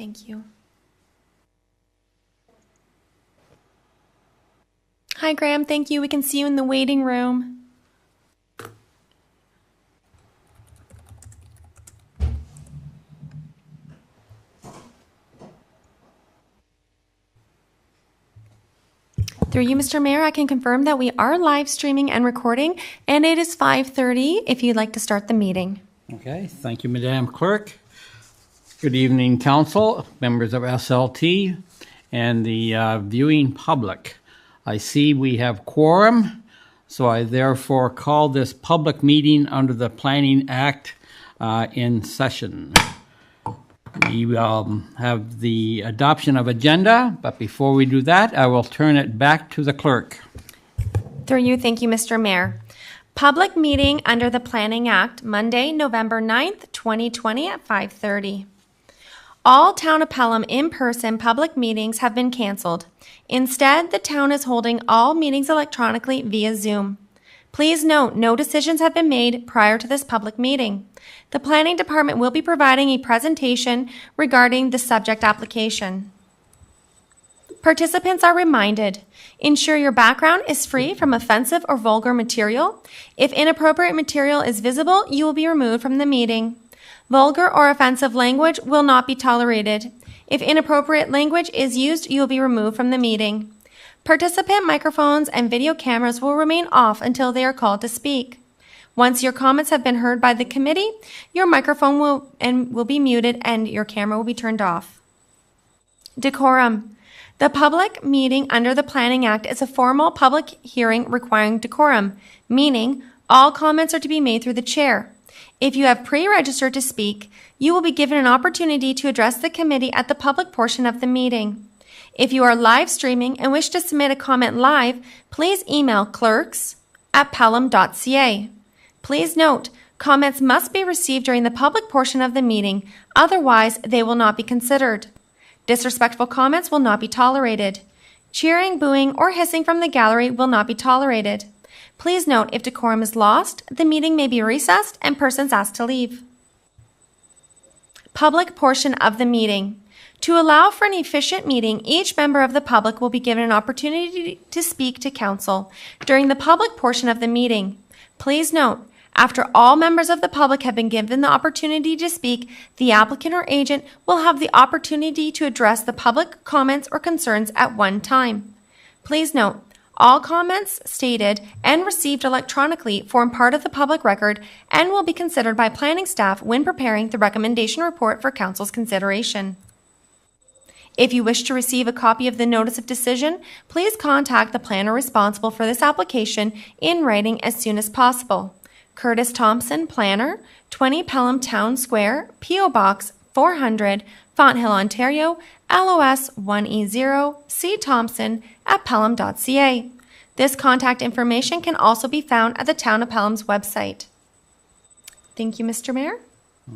Thank you. Hi, Graham. Thank you. We can see you in the waiting room. Through you, Mr. Mayor, I can confirm that we are live streaming and recording, and it is 5:30 if you'd like to start the meeting. Okay, thank you, Madam Clerk. Good evening, Council, members of SLT, and the viewing public. I see we have quorum, so I therefore call this public meeting under the Planning Act in session. We have the adoption of agenda, but before we do that, I will turn it back to the clerk. Through you, thank you, Mr. Mayor. Public meeting under the Planning Act, Monday, November 9th, 2020 at 5:30. All Town of Pelham in-person public meetings have been canceled. Instead, the town is holding all meetings electronically via Zoom. Please note, no decisions have been made prior to this public meeting. The Planning Department will be providing a presentation regarding the subject application. Participants are reminded, ensure your background is free from offensive or vulgar material. If inappropriate material is visible, you will be removed from the meeting. Vulgar or offensive language will not be tolerated. If inappropriate language is used, you will be removed from the meeting. Participant microphones and video cameras will remain off until they are called to speak. Once your comments have been heard by the committee, your microphone will be muted and your camera will be turned off. Decorum. The public meeting under the Planning Act is a formal public hearing requiring decorum, meaning all comments are to be made through the chair. If you have pre-registered to speak, you will be given an opportunity to address the committee at the public portion of the meeting. If you are live streaming and wish to submit a comment live, please email clerks@pelham.ca. Please note, comments must be received during the public portion of the meeting, otherwise they will not be considered. Disrespectful comments will not be tolerated. Cheering, booing, or hissing from the gallery will not be tolerated. Please note, if decorum is lost, the meeting may be recessed and persons asked to leave. Public portion of the meeting. To allow for an efficient meeting, each member of the public will be given an opportunity to speak to council during the public portion of the meeting. Please note, after all members of the public have been given the opportunity to speak, the applicant or agent will have the opportunity to address the public comments or concerns at one time. Please note, all comments stated and received electronically form part of the public record and will be considered by planning staff when preparing the recommendation report for council's consideration. If you wish to receive a copy of the notice of decision, please contact the planner responsible for this application in writing as soon as possible. Curtis Thompson, Planner, 20 Pelham Town Square, P.O. Box 400, Fonthill, Ontario, LOS 1E0, C. Thompson at pelham.ca. This contact information can also be found at the Town of Pelham's website. Thank you, Mr. Mayor.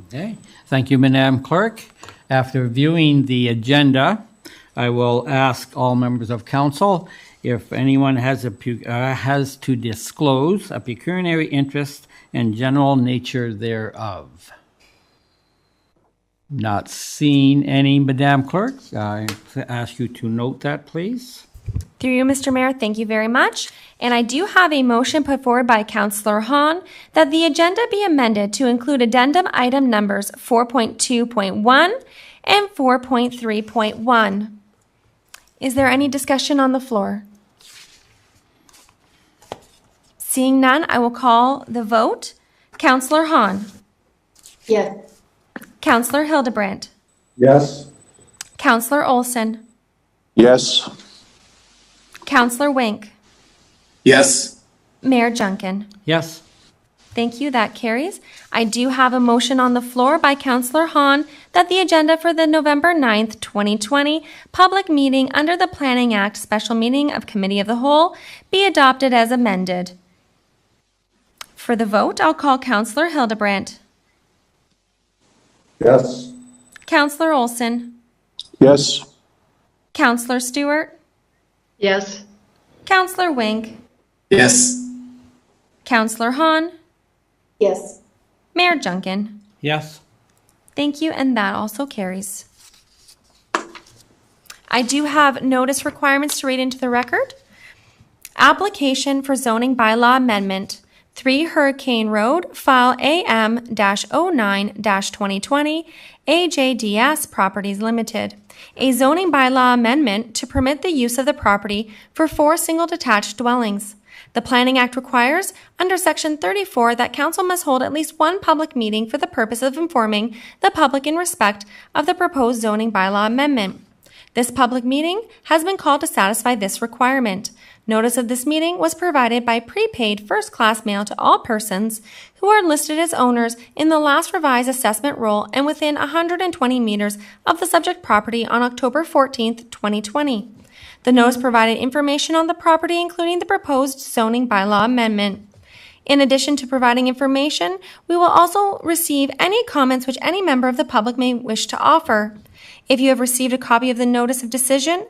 Okay, thank you, Madam Clerk. After viewing the agenda, I will ask all members of council if anyone has to disclose a pecuniary interest and general nature thereof. Not seeing any, Madam Clerk. I ask you to note that, please. Through you, Mr. Mayor, thank you very much. And I do have a motion put forward by Councillor Hahn that the agenda be amended to include addendum item numbers 4.2.1 and 4.3.1. Is there any discussion on the floor? Seeing none, I will call the vote. Councillor Hahn. Yes. Councillor Hildebrandt. Yes. Councillor Olson. Yes. Councillor Wink. Yes. Mayor Junkin. Yes. Thank you. That carries. I do have a motion on the floor by Councillor Hahn that the agenda for the November 9th, 2020 public meeting under the Planning Act special meeting of Committee of the Whole be adopted as amended. For the vote, I'll call Councillor Hildebrandt. Yes. Councillor Olson. Yes. Councillor Stewart. Yes. Councillor Wink. Yes. Councillor Hahn. Yes. Mayor Junkin. Yes. Thank you, and that also carries. I do have notice requirements to read into the record. Application for zoning bylaw amendment, 3 Hurricane Road, file AM-09-2020, AJDS Properties Limited. A zoning bylaw amendment to permit the use of the property for 4 single detached dwellings. The Planning Act requires, under Section 34, that council must hold at least one public meeting for the purpose of informing the public in respect of the proposed zoning bylaw amendment. This public meeting has been called to satisfy this requirement. Notice of this meeting was provided by prepaid first-class mail to all persons who are listed as owners in the last revised assessment roll and within 120 meters of the subject property on October 14th, 2020. The notice provided information on the property, including the proposed zoning bylaw amendment. In addition to providing information, we will also receive any comments which any member of the public may wish to offer. If you have received a copy of the notice of decision,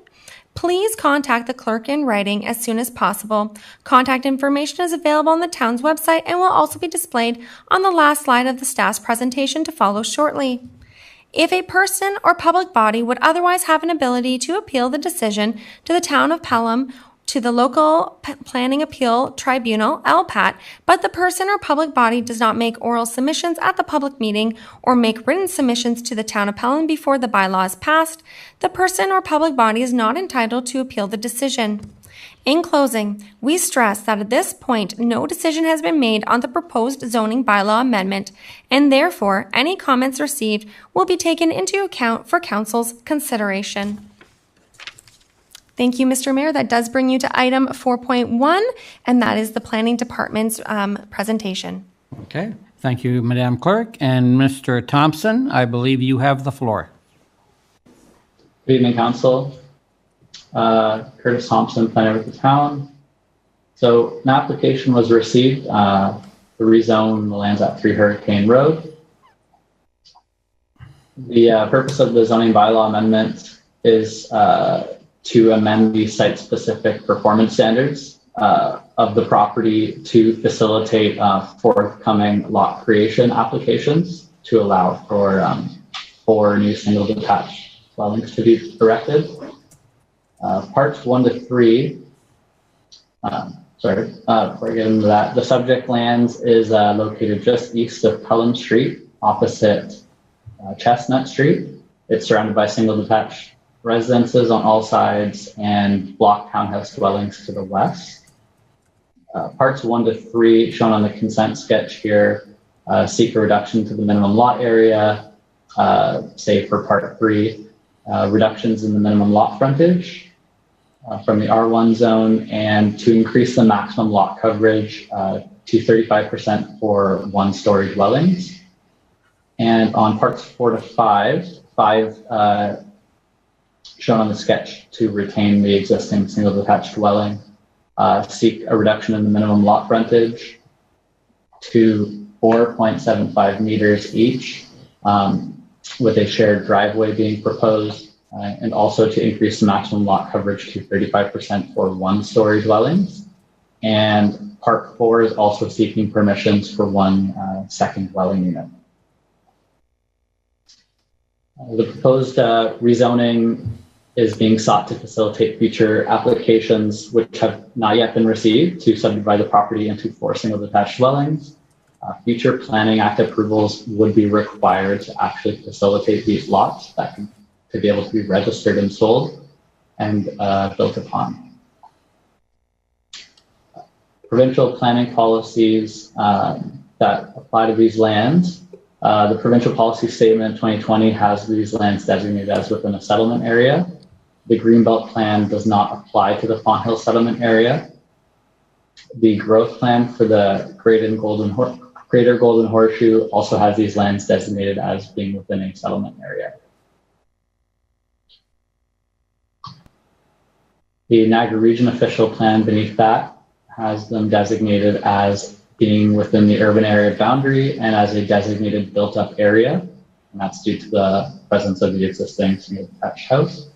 please contact the clerk in writing as soon as possible. Contact information is available on the town's website and will also be displayed on the last slide of the staff's presentation to follow shortly. If a person or public body would otherwise have an ability to appeal the decision to the town of Pelham to the local planning appeal tribunal, LPAT, but the person or public body does not make oral submissions at the public meeting or make written submissions to the town of Pelham before the bylaw is passed, the person or public body is not entitled to appeal the decision. In closing, we stress that at this point, no decision has been made on the proposed zoning bylaw amendment, and therefore, any comments received will be taken into account for council's consideration. Thank you, Mr. Mayor. That does bring you to item 4.1, and that is the Planning Department's presentation. Okay. Thank you, Madam Clerk. And Mr. Thompson, I believe you have the floor. Good evening, Council. Curtis Thompson, planner with the town. So an application was received to rezone the lands at 3 Hurricane Road. The purpose of the zoning bylaw amendment is to amend the site-specific performance standards of the property to facilitate forthcoming lot creation applications to allow for 4 new single detached dwellings to be erected. Parts 1 to 3, before I get into that, the subject lands is located just east of Pelham Street, opposite Chestnut Street. It's surrounded by single detached residences on all sides and block townhouse dwellings to the west. Parts 1 to 3, shown on the consent sketch here, seek a reduction to the minimum lot area, say for part 3, reductions in the minimum lot frontage from the R1 zone, and to increase the maximum lot coverage to 35% for 1-story dwellings. And on parts 4 to 5, shown on the sketch to retain the existing single detached dwelling, seek a reduction in the minimum lot frontage to 4.75 meters each, with a shared driveway being proposed, and also to increase the maximum lot coverage to 35% for 1-story dwellings. And part 4 is also seeking permissions for 1 second dwelling unit. The proposed rezoning is being sought to facilitate future applications which have not yet been received to subdivide the property into 4 single detached dwellings. Future Planning Act approvals would be required to actually facilitate these lots to be able to be registered and sold and built upon. Provincial planning policies that apply to these lands. The provincial policy statement 2020 has these lands designated as within a settlement area. The Greenbelt plan does not apply to the Fonthill settlement area. The growth plan for the Greater Golden Horseshoe also has these lands designated as being within a settlement area. The Niagara Region official plan beneath that has them designated as being within the urban area boundary and as a designated built-up area, and that's due to the presence of the existing single detached house.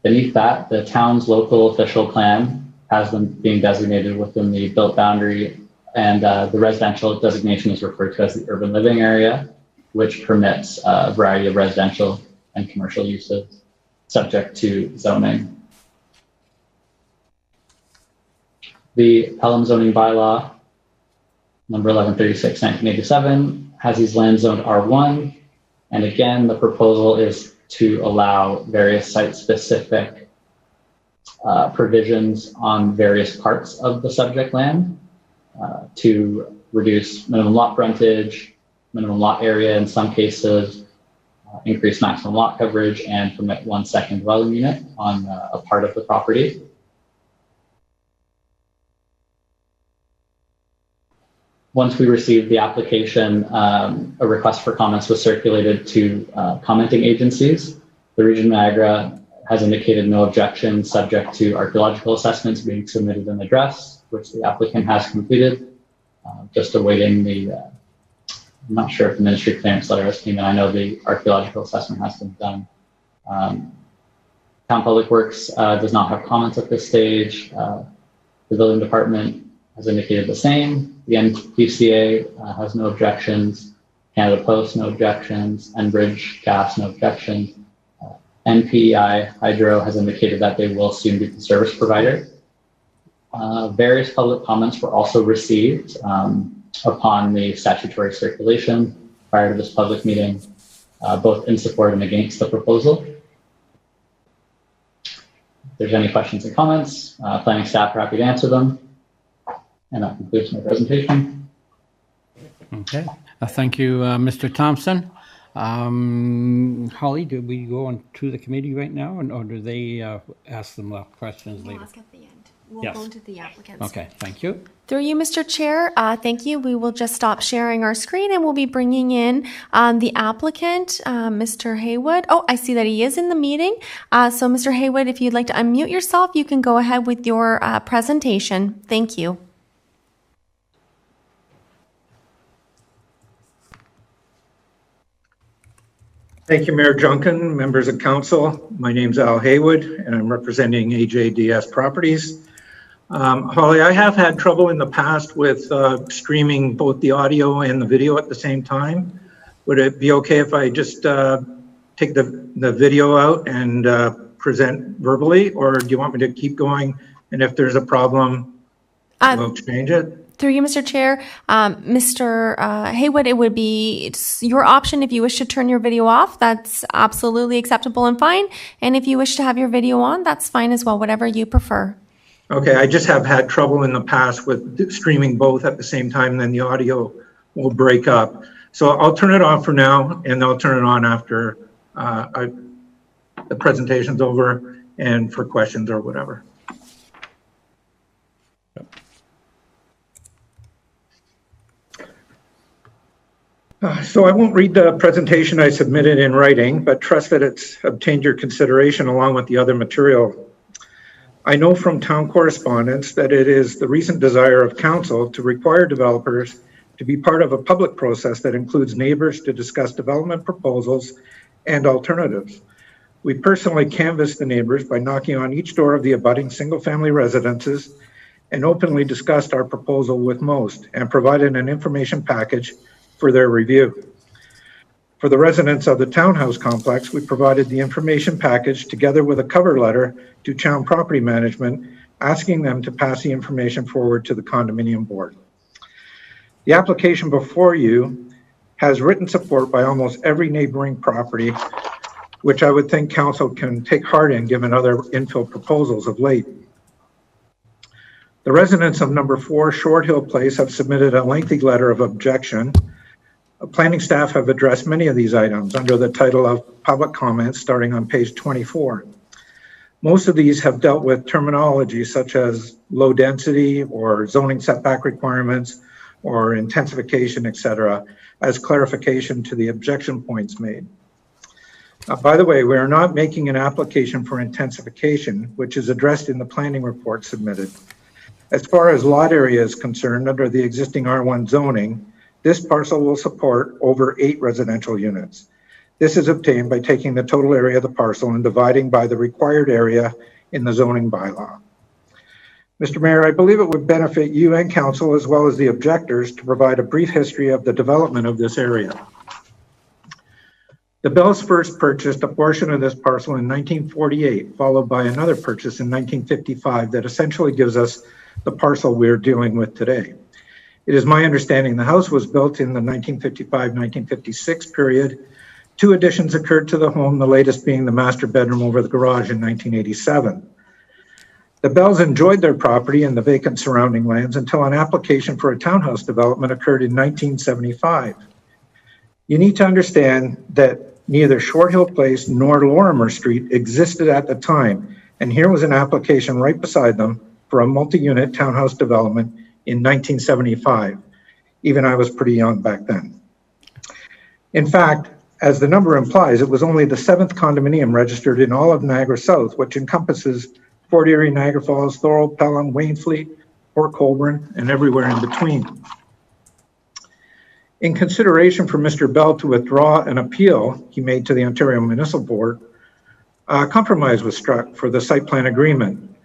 Beneath that, the town's local official plan has them being designated within the built boundary, and the residential designation is referred to as the urban living area, which permits a variety of residential and commercial uses, subject to zoning. The Pelham Zoning Bylaw, number 1136, 1987, has these lands zoned R1. And again, the proposal is to allow various site-specific provisions on various parts of the subject land to reduce minimum lot frontage, minimum lot area in some cases, increase maximum lot coverage, and permit 1 second dwelling unit on a part of the property. Once we received the application, a request for comments was circulated to commenting agencies. The Region of Niagara has indicated no objection, subject to archaeological assessments being submitted and addressed, which the applicant has completed. Just awaiting the, I'm not sure if the ministry clearance letter has came in. I know the archaeological assessment has been done. Town Public Works does not have comments at this stage. The building department has indicated the same. The NPCA has no objections. Canada Post, no objections. Enbridge Gas, no objections. NPI Hydro has indicated that they will soon be the service provider. Various public comments were also received upon the statutory circulation prior to this public meeting, both in support and against the proposal. If there's any questions and comments, planning staff are happy to answer them. And that concludes my presentation. Okay. Thank you, Mr. Thompson. Holly, do we go on to the committee right now, or do they ask them questions later? We'll ask at the end. We'll Yes. go to the applicants. Okay, thank you. Through you, Mr. Chair, thank you. We will just stop sharing our screen and we'll be bringing in the applicant, Mr. Haywood. Oh, I see that he is in the meeting. So Mr. Haywood, if you'd like to unmute yourself, you can go ahead with your presentation. Thank you. Thank you, Mayor Junkin, members of council. My name's Al Haywood, and I'm representing AJDS Properties. Holly, I have had trouble in the past with streaming both the audio and the video at the same time. Would it be okay if I just take the video out and present verbally, or do you want me to keep going? And if there's a problem, we'll change it? Through you, Mr. Chair, Mr. Haywood, it would be your option if you wish to turn your video off. That's absolutely acceptable and fine. And if you wish to have your video on, that's fine as well, whatever you prefer. Okay, I just have had trouble in the past with streaming both at the same time, and then the audio will break up. So I'll turn it off for now, and I'll turn it on after the presentation's over and for questions or whatever. So I won't read the presentation I submitted in writing, but trust that it's obtained your consideration along with the other material. I know from town correspondence that it is the recent desire of council to require developers to be part of a public process that includes neighbors to discuss development proposals and alternatives. We personally canvassed the neighbors by knocking on each door of the abutting single-family residences and openly discussed our proposal with most and provided an information package for their review. For the residents of the townhouse complex, we provided the information package together with a cover letter to Town Property Management, asking them to pass the information forward to the condominium board. The application before you has written support by almost every neighboring property, which I would think council can take heart in given other infill proposals of late. The residents of number 4 Short Hill Place have submitted a lengthy letter of objection. Planning staff have addressed many of these items under the title of public comments starting on page 24. Most of these have dealt with terminology such as low density or zoning setback requirements or intensification, etc., as clarification to the objection points made. By the way, we are not making an application for intensification, which is addressed in the planning report submitted. As far as lot area is concerned, under the existing R1 zoning, this parcel will support over 8 residential units. This is obtained by taking the total area of the parcel and dividing by the required area in the zoning bylaw. Mr. Mayor, I believe it would benefit you and council as well as the objectors to provide a brief history of the development of this area. The Bells first purchased a portion of this parcel in 1948, followed by another purchase in 1955 that essentially gives us the parcel we're dealing with today. It is my understanding the house was built in the 1955-1956 period. 2 additions occurred to the home, the latest being the master bedroom over the garage in 1987. The Bells enjoyed their property and the vacant surrounding lands until an application for a townhouse development occurred in 1975. You need to understand that neither Short Hill Place nor Lorimer Street existed at the time, and here was an application right beside them for a multi-unit townhouse development in 1975. Even I was pretty young back then. In fact, as the number implies, it was only the 7th condominium registered in all of Niagara South, which encompasses Fort Erie, Niagara Falls, Thorold, Pelham, Waynflete, Port Colborne, and everywhere in between. In consideration for Mr. Bell to withdraw an appeal he made to the Ontario Municipal Board, a compromise was struck for the site plan agreement.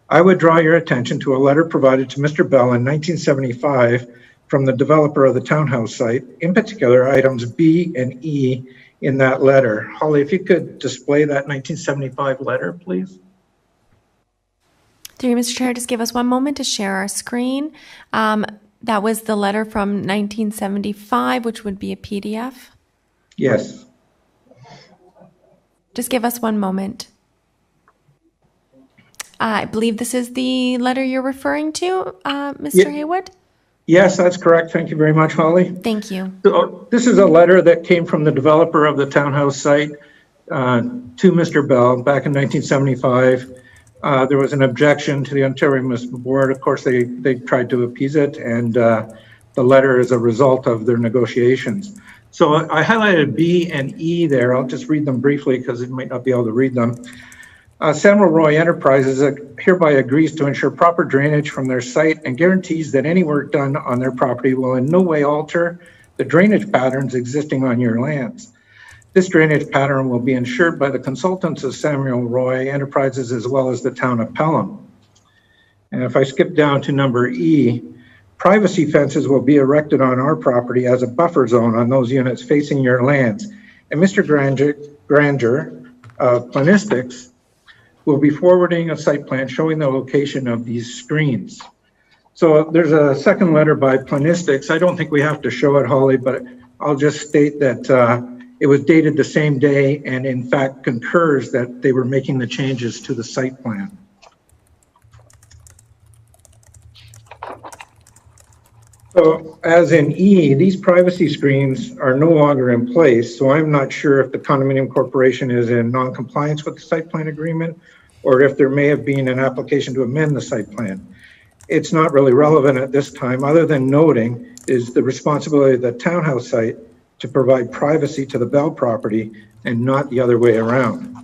I would draw your attention to a letter provided to Mr. Bell in 1975 from the developer of the townhouse site, in particular items B and E in that letter. Holly, if you could display that 1975 letter, please. Through you, Mr. Chair, just give us one moment to share our screen. That was the letter from 1975, which would be a PDF. Yes. Just give us one moment. I believe this is the letter you're referring to, Mr. Haywood? Yes, that's correct. Thank you very much, Holly. Thank you. So this is a letter that came from the developer of the townhouse site to Mr. Bell back in 1975. There was an objection to the Ontario Municipal Board. Of course, they tried to appease it, and the letter is a result of their negotiations. So I highlighted B and E there. I'll just read them briefly because it might not be able to read them. Samuel Roy Enterprises hereby agrees to ensure proper drainage from their site and guarantees that any work done on their property will in no way alter the drainage patterns existing on your lands. This drainage pattern will be ensured by the consultants of Samuel Roy Enterprises as well as the town of Pelham. And if I skip down to number E, privacy fences will be erected on our property as a buffer zone on those units facing your lands. And Mr. Granger of Planistics will be forwarding a site plan showing the location of these screens. So there's a second letter by Planistics. I don't think we have to show it, Holly, but I'll just state that it was dated the same day and in fact concurs that they were making the changes to the site plan. So as in E, these privacy screens are no longer in place, so I'm not sure if the condominium corporation is in non-compliance with the site plan agreement or if there may have been an application to amend the site plan. It's not really relevant at this time, other than noting is the responsibility of the townhouse site to provide privacy to the Bell property and not the other way around.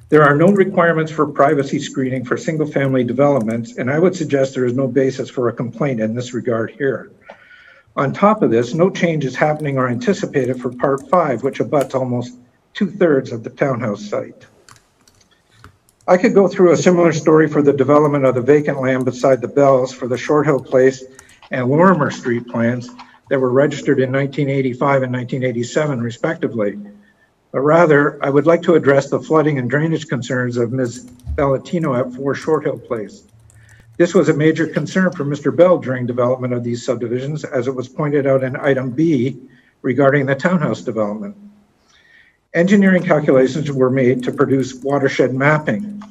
There are no requirements for privacy screening for single-family developments, and I would suggest there is no basis for a complaint in this regard here. On top of this, no change is happening or anticipated for Part 5, which abuts almost 2/3 of the townhouse site. I could go through a similar story for the development of the vacant land beside the Bells for the Short Hill Place and Lorimer Street plans that were registered in 1985 and 1987, respectively. But rather, I would like to address the flooding and drainage concerns of Ms. Bellatino at 4 Short Hill Place. This was a major concern for Mr. Bell during development of these subdivisions, as it was pointed out in item B regarding the townhouse development. Engineering calculations were made to produce watershed mapping.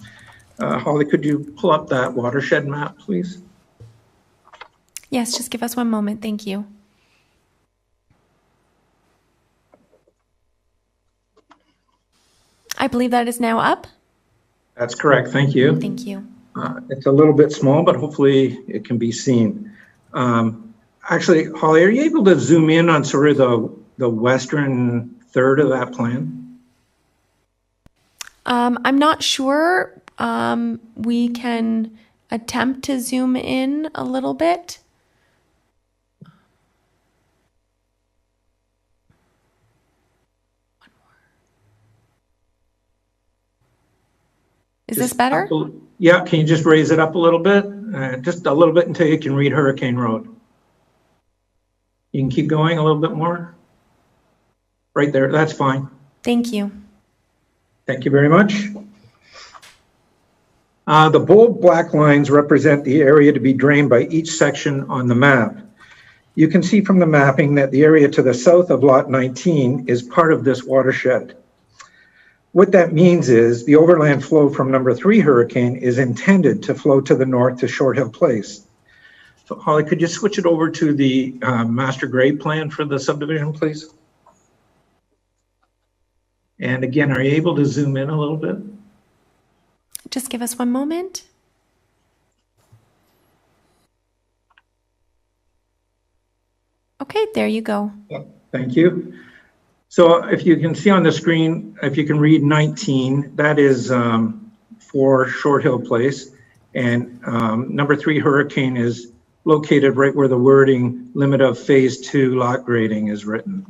Holly, could you pull up that watershed map, please? Yes, just give us one moment. Thank you. I believe that is now up. That's correct. Thank you. Thank you. It's a little bit small, but hopefully it can be seen. Actually, Holly, are you able to zoom in on sort of the western third of that plan? I'm not sure. We can attempt to zoom in a little bit. Is this better? Yeah, can you just raise it up a little bit? Just a little bit until you can read Hurricane Road. You can keep going a little bit more. Right there, that's fine. Thank you. Thank you very much. The bold black lines represent the area to be drained by each section on the map. You can see from the mapping that the area to the south of Lot 19 is part of this watershed. What that means is the overland flow from number 3 Hurricane is intended to flow to the north to Short Hill Place. So Holly, could you switch it over to the master grade plan for the subdivision, please? And again, are you able to zoom in a little bit? Just give us one moment. Okay, there you go. Thank you. So if you can see on the screen, if you can read 19, that is for Short Hill Place. And number 3 Hurricane is located right where the wording limit of phase 2 lot grading is written.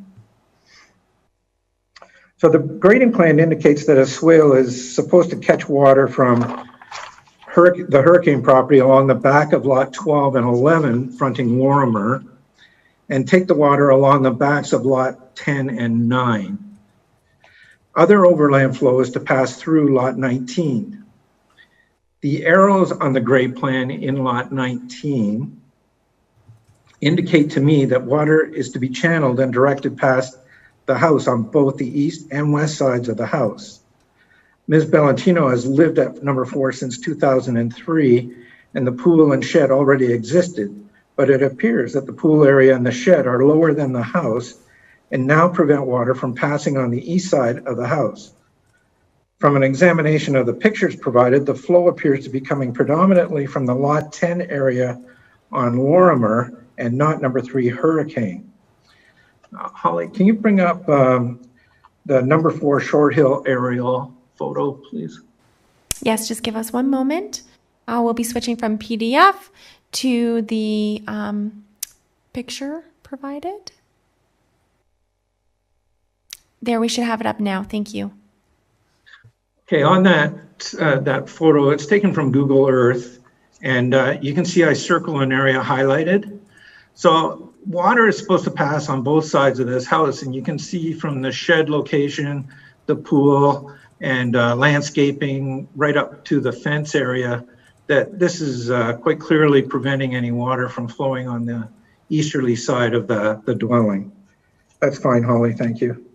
So the grading plan indicates that a swale is supposed to catch water from the Hurricane property along the back of lot 12 and 11 fronting Warrimer, and take the water along the backs of lot 10 and 9. Other overland flow is to pass through lot 19. The arrows on the grade plan in lot 19 indicate to me that water is to be channeled and directed past the house on both the east and west sides of the house. Ms. Bellantino has lived at number 4 since 2003, and the pool and shed already existed, but it appears that the pool area and the shed are lower than the house and now prevent water from passing on the east side of the house. From an examination of the pictures provided, the flow appears to be coming predominantly from the lot 10 area on Lorimer and not number 3 Hurricane. Holly, can you bring up the number 4 Short Hill aerial photo, please? Yes, just give us one moment. We'll be switching from PDF to the picture provided. There, we should have it up now. Thank you. Okay, on that photo, it's taken from Google Earth, and you can see I circle an area highlighted. So water is supposed to pass on both sides of this house, and you can see from the shed location, the pool, and landscaping right up to the fence area that this is quite clearly preventing any water from flowing on the easterly side of the dwelling. That's fine, Holly, thank you.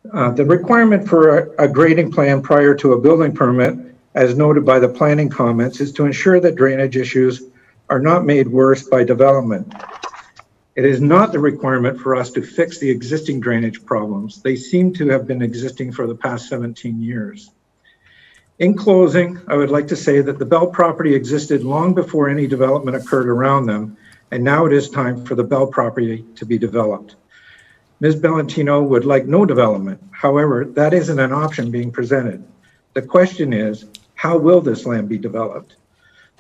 The requirement for a grading plan prior to a building permit, as noted by the planning comments, is to ensure that drainage issues are not made worse by development. It is not the requirement for us to fix the existing drainage problems. They seem to have been existing for the past 17 years. In closing, I would like to say that the Bell property existed long before any development occurred around them, and now it is time for the Bell property to be developed. Ms. Bellantino would like no development. However, that isn't an option being presented. The question is, how will this land be developed?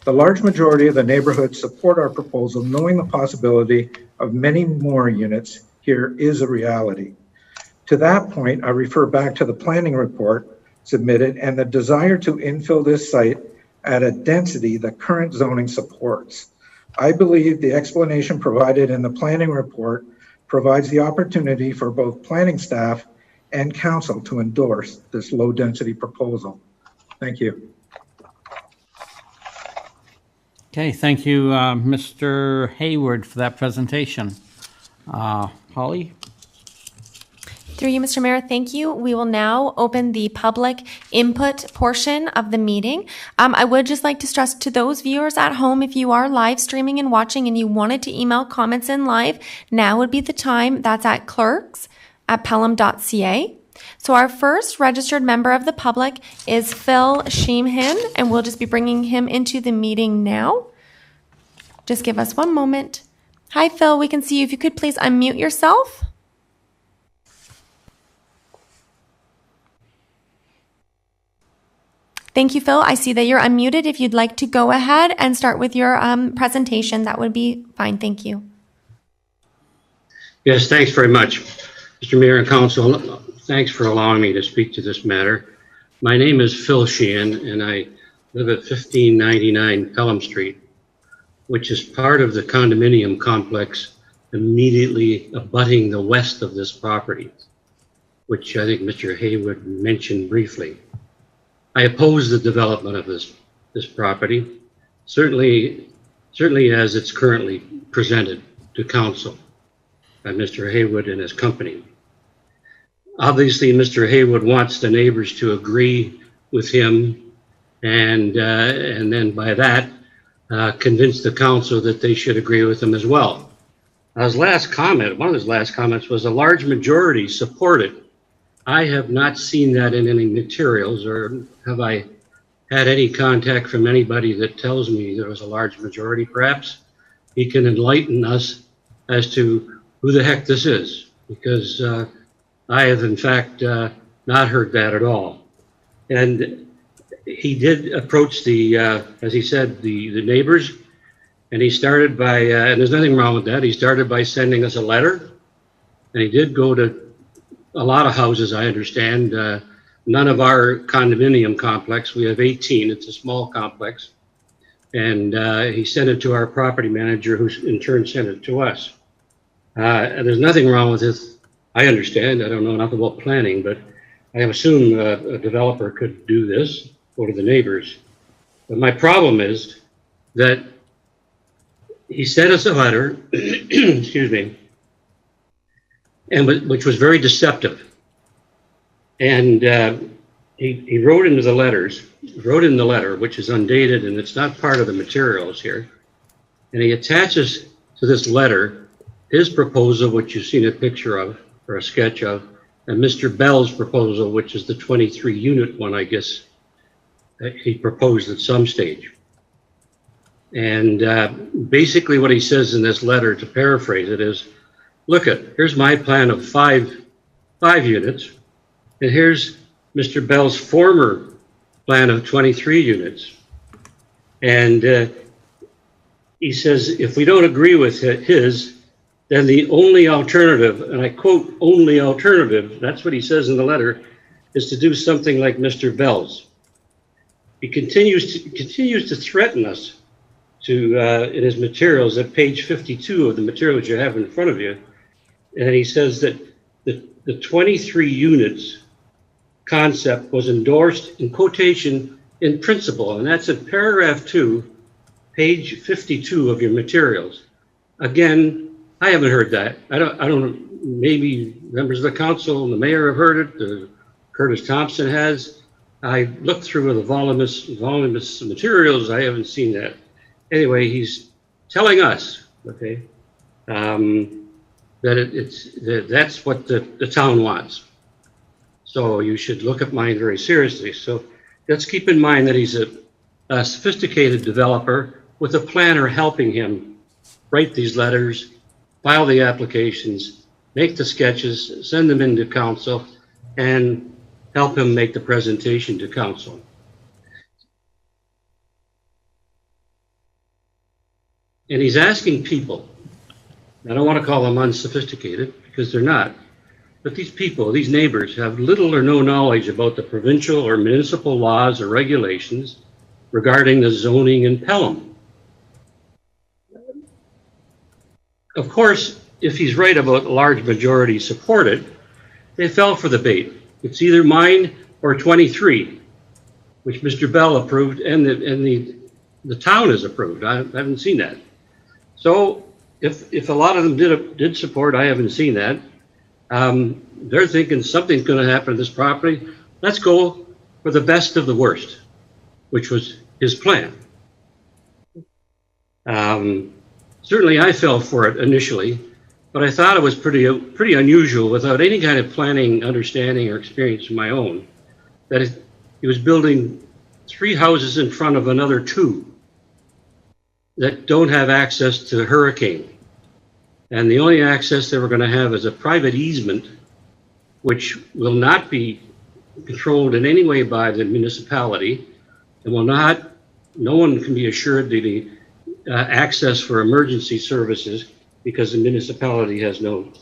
The large majority of the neighborhood support our proposal, knowing the possibility of many more units here is a reality. To that point, I refer back to the planning report submitted and the desire to infill this site at a density the current zoning supports. I believe the explanation provided in the planning report provides the opportunity for both planning staff and council to endorse this low density proposal. Thank you. Okay, thank you, Mr. Hayward, for that presentation. Holly? Through you, Mr. Mayor, thank you. We will now open the public input portion of the meeting. I would just like to stress to those viewers at home, if you are live streaming and watching and you wanted to email comments in live, now would be the time. That's at clerks@pelham.ca. So our first registered member of the public is Phil Sheemhin, and we'll just be bringing him into the meeting now. Just give us one moment. Hi, Phil. We can see you. If you could please unmute yourself. Thank you, Phil. I see that you're unmuted. If you'd like to go ahead and start with your presentation, that would be fine. Thank you. Yes, thanks very much. Mr. Mayor and Council, thanks for allowing me to speak to this matter. My name is Phil Sheehan, and I live at 1599 Pelham Street, which is part of the condominium complex immediately abutting the west of this property, which I think Mr. Haywood mentioned briefly. I oppose the development of this property, certainly as it's currently presented to council by Mr. Haywood and his company. Obviously, Mr. Haywood wants the neighbors to agree with him, and then by that, convince the council that they should agree with him as well. His last comment, one of his last comments, was a large majority supported. I have not seen that in any materials, or have I had any contact from anybody that tells me there was a large majority. Perhaps he can enlighten us as to who the heck this is, because I have in fact not heard that at all. And he did approach the, as he said, the neighbors, and he started by, and there's nothing wrong with that, he started by sending us a letter, and he did go to a lot of houses, I understand. None of our condominium complex. We have 18. It's a small complex. And he sent it to our property manager, who in turn sent it to us. And there's nothing wrong with this. I understand. I don't know enough about planning, but I assume a developer could do this, go to the neighbors. But my problem is that he sent us a letter, excuse me, and which was very deceptive. And he wrote into the letters, wrote in the letter, which is undated and it's not part of the materials here. And he attaches to this letter his proposal, which you've seen a picture of or a sketch of, and Mr. Bell's proposal, which is the 23 unit one, I guess he proposed at some stage. And basically what he says in this letter, to paraphrase it, is, look, here's my plan of five units, and here's Mr. Bell's former plan of 23 units. And he says, if we don't agree with his, then the only alternative, and I quote, only alternative, that's what he says in the letter, is to do something like Mr. Bell's. He continues to threaten us to, in his materials at page 52 of the materials you have in front of you. And he says that the 23 units concept was endorsed in quotation in principle, and that's in paragraph 2, page 52 of your materials. Again, I haven't heard that. I don't, maybe members of the council and the mayor have heard it, Curtis Thompson has. I looked through the voluminous materials, I haven't seen that. Anyway, he's telling us, okay, that that's what the town wants. So you should look at mine very seriously. So let's keep in mind that he's a sophisticated developer with a planner helping him write these letters, file the applications, make the sketches, send them into council, and help him make the presentation to council. And he's asking people, I don't want to call them unsophisticated because they're not, but these people, these neighbors, have little or no knowledge about the provincial or municipal laws or regulations regarding the zoning in Pelham. Of course, if he's right about large majority supported, they fell for the bait. It's either mine or 23, which Mr. Bell approved and the town has approved. I haven't seen that. So if a lot of them did support, I haven't seen that. They're thinking something's going to happen to this property. Let's go for the best of the worst, which was his plan. Certainly I fell for it initially, but I thought it was pretty unusual without any kind of planning, understanding, or experience of my own, that he was building 3 houses in front of another 2 that don't have access to hurricane. And the only access they were going to have is a private easement, which will not be controlled in any way by the municipality, and no one can be assured the access for emergency services because the municipality has no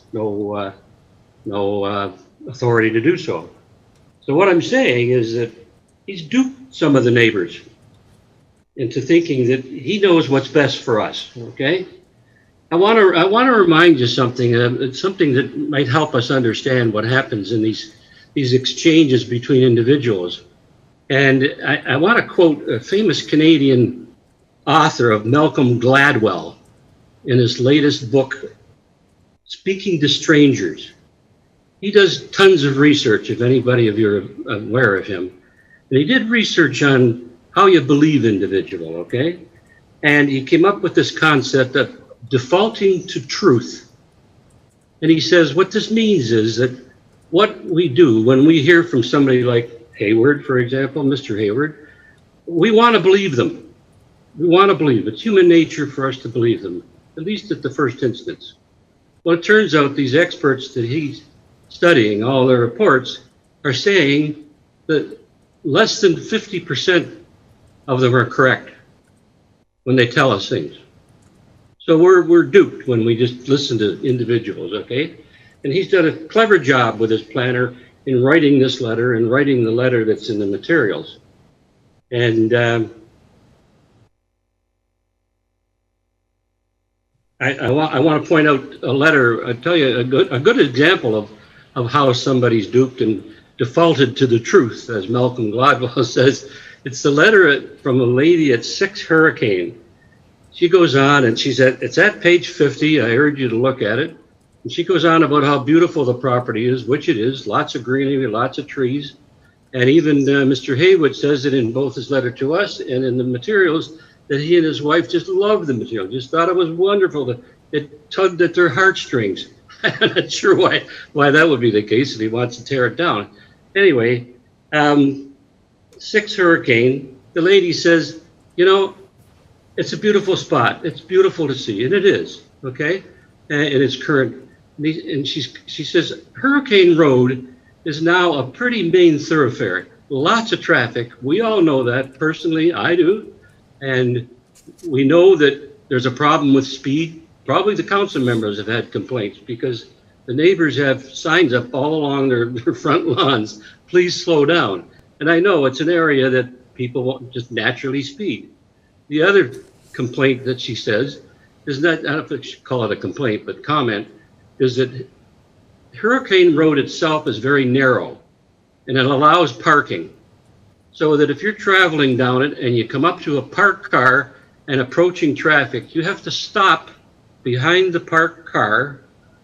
authority to do so. So what I'm saying is that he's duped some of the neighbors into thinking that he knows what's best for us, okay? I want to remind you something. It's something that might help us understand what happens in these exchanges between individuals. And I want to quote a famous Canadian author of Malcolm Gladwell in his latest book, Speaking to Strangers. He does tons of research, if anybody of you are aware of him. And he did research on how you believe individual, okay? And he came up with this concept of defaulting to truth. And he says what this means is that what we do when we hear from somebody like Hayward, for example, Mr. Hayward, we want to believe them. We want to believe. It's human nature for us to believe them, at least at the first instance. Well, it turns out these experts that he's studying, all their reports, are saying that less than 50% of them are correct when they tell us things. So we're duped when we just listen to individuals, okay? And he's done a clever job with his planner in writing this letter and writing the letter that's in the materials. And I want to point out a letter. I'll tell you a good example of how somebody's duped and defaulted to the truth, as Malcolm Gladwell says. It's the letter from a lady at 6 Hurricane. She goes on, and it's at page 50. I urge you to look at it. And she goes on about how beautiful the property is, which it is, lots of greenery, lots of trees. And even Mr. Haywood says it in both his letter to us and in the materials that he and his wife just loved the material, just thought it was wonderful, that it tugged at their heartstrings. I'm not sure why that would be the case if he wants to tear it down. Anyway, 6 Hurricane, the lady says, you know, it's a beautiful spot. It's beautiful to see, and it is, okay? And it's current. And she says, Hurricane Road is now a pretty main thoroughfare. Lots of traffic. We all know that. Personally, I do. And we know that there's a problem with speed. Probably the council members have had complaints because the neighbors have signs up all along their front lawns. Please slow down. And I know it's an area that people won't just naturally speed. The other complaint that she says is that, I don't know if I should call it a complaint, but comment, is that Hurricane Road itself is very narrow and it allows parking. So that if you're traveling down it and you come up to a parked car and approaching traffic, you have to stop behind the parked car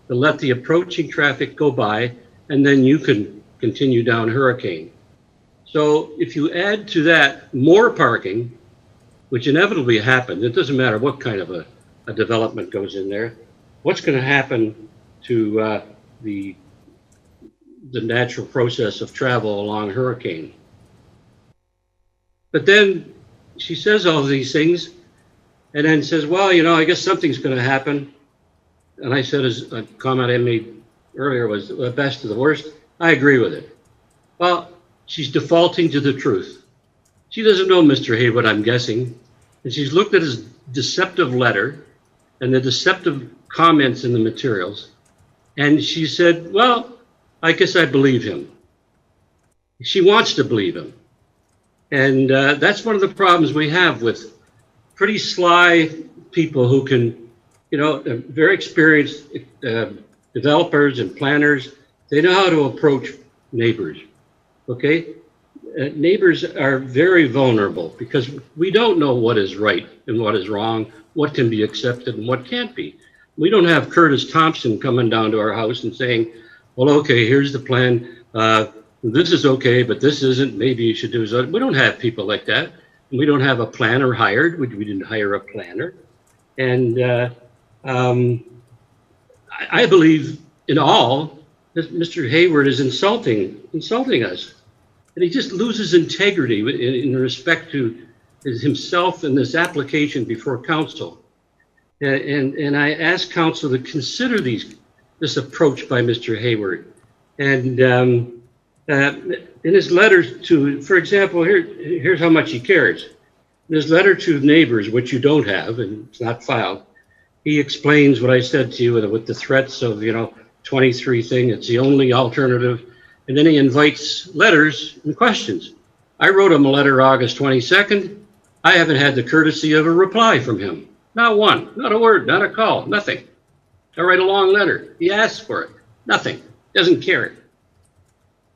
to let the approaching traffic go by, and then you can continue down Hurricane. So if you add to that more parking, which inevitably happens, it doesn't matter what kind of a development goes in there, what's going to happen to the natural process of travel along Hurricane? But then she says all these things and then says, well, you know, I guess something's going to happen. And I said, as a comment I made earlier was the best of the worst. I agree with it. Well, she's defaulting to the truth. She doesn't know Mr. Haywood, I'm guessing. And she's looked at his deceptive letter and the deceptive comments in the materials. And she said, well, I guess I believe him. She wants to believe him. And that's one of the problems we have with pretty sly people who can, you know, very experienced developers and planners. They know how to approach neighbors, okay? Neighbors are very vulnerable because we don't know what is right and what is wrong, what can be accepted and what can't be. We don't have Curtis Thompson coming down to our house and saying, well, okay, here's the plan. This is okay, but this isn't. Maybe you should do so. We don't have people like that. We don't have a planner hired. We didn't hire a planner. And I believe in all that Mr. Hayward is insulting us. And he just loses integrity in respect to himself and this application before council. And I ask council to consider this approach by Mr. Hayward. And in his letters to, for example, here's how much he cares. In his letter to neighbors, which you don't have, and it's not filed, he explains what I said to you with the threats of, 23 thing, it's the only alternative. And then he invites letters and questions. I wrote him a letter August 22nd. I haven't had the courtesy of a reply from him. Not one, not a word, not a call, nothing. I write a long letter. He asks for it. Nothing. Doesn't care.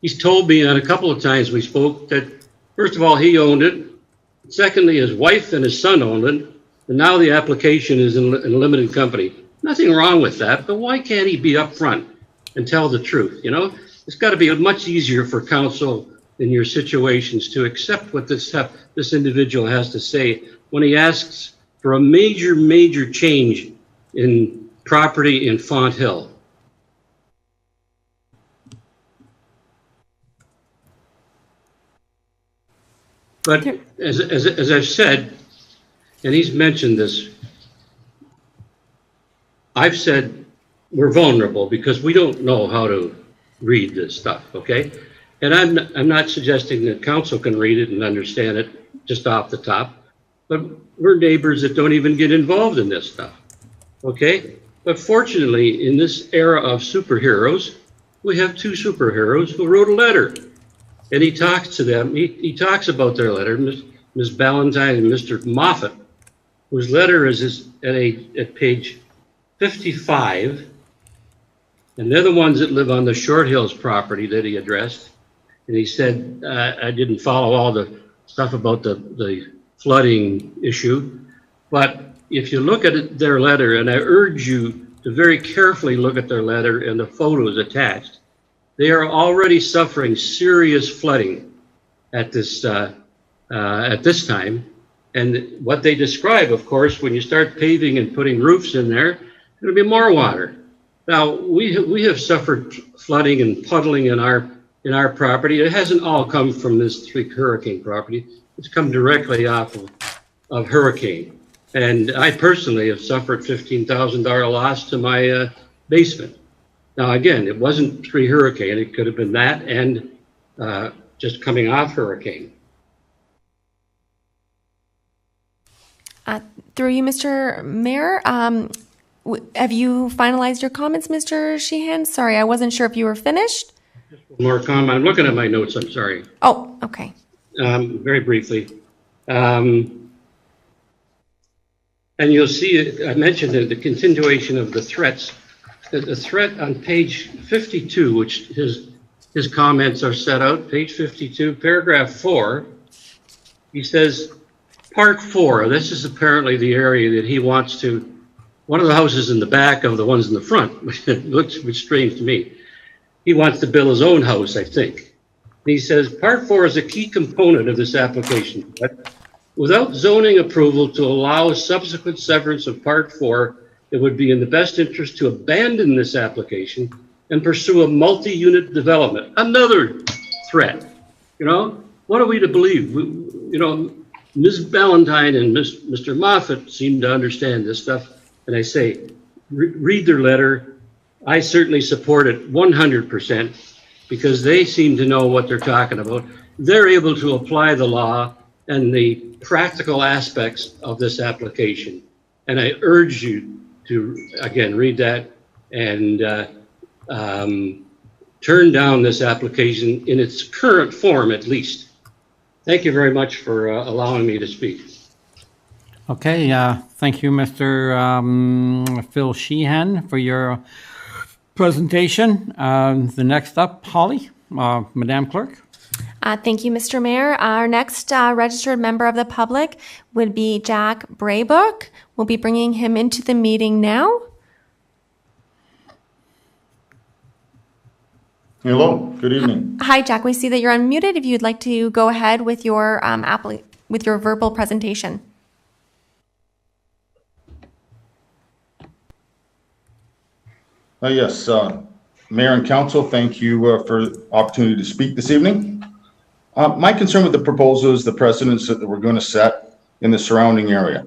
He's told me on a couple of times we spoke that, first of all, he owned it. Secondly, his wife and his son owned it. And now the application is in a limited company. Nothing wrong with that, but why can't he be upfront and tell the truth? You know, it's got to be much easier for counsel in your situations to accept what this individual has to say when he asks for a major change in property in Font Hill. But as I've said, and he's mentioned this, I've said we're vulnerable because we don't know how to read this stuff, okay? And I'm not suggesting that council can read it and understand it just off the top, but we're neighbors that don't even get involved in this stuff, okay? But fortunately, in this era of superheroes, we have two superheroes who wrote a letter. And he talks to them, he talks about their letter, Ms. Ballantyne and Mr. Moffat, whose letter is at page 55. And they're the ones that live on the Short Hills property that he addressed. And he said, I didn't follow all the stuff about the flooding issue. But if you look at their letter, and I urge you to very carefully look at their letter and the photos attached, they are already suffering serious flooding at this time. And what they describe, of course, when you start paving and putting roofs in there, there'll be more water. Now, we have suffered flooding and puddling in our property. It hasn't all come from this hurricane property. It's come directly off of hurricane. And I personally have suffered $15,000 loss to my basement. Now, again, it wasn't pre-hurricane. It could have been that and just coming off hurricane. Through you, Mr. Mayor, have you finalized your comments, Mr. Sheehan? Sorry, I wasn't sure if you were finished. Just one more comment. I'm looking at my notes. I'm sorry. Oh, okay. Very briefly. And you'll see, I mentioned the continuation of the threats. The threat on page 52, which his comments are set out, page 52, paragraph 4, he says, part 4, this is apparently the area that he wants to, one of the houses in the back of the ones in the front, which looks strange to me. He wants to build his own house, I think. And he says, part 4 is a key component of this application. But without zoning approval to allow subsequent severance of part 4, it would be in the best interest to abandon this application and pursue a multi-unit development. Another threat. You know, what are we to believe? You know, Ms. Ballantyne and Mr. Moffat seem to understand this stuff. And I say, read their letter. I certainly support it 100% because they seem to know what they're talking about. They're able to apply the law and the practical aspects of this application. And I urge you to, again, read that and turn down this application in its current form, at least. Thank you very much for allowing me to speak. Okay, thank you, Mr. Phil Sheehan, for your presentation. The next up, Holly, Madam Clerk. Thank you, Mr. Mayor. Our next registered member of the public would be Jack Braybook. We'll be bringing him into the meeting now. Hello, good evening. Hi, Jack. We see that you're unmuted. If you'd like to go ahead with your with your verbal presentation. Yes, Mayor and Council, thank you for the opportunity to speak this evening. My concern with the proposal is the precedents that we're going to set in the surrounding area.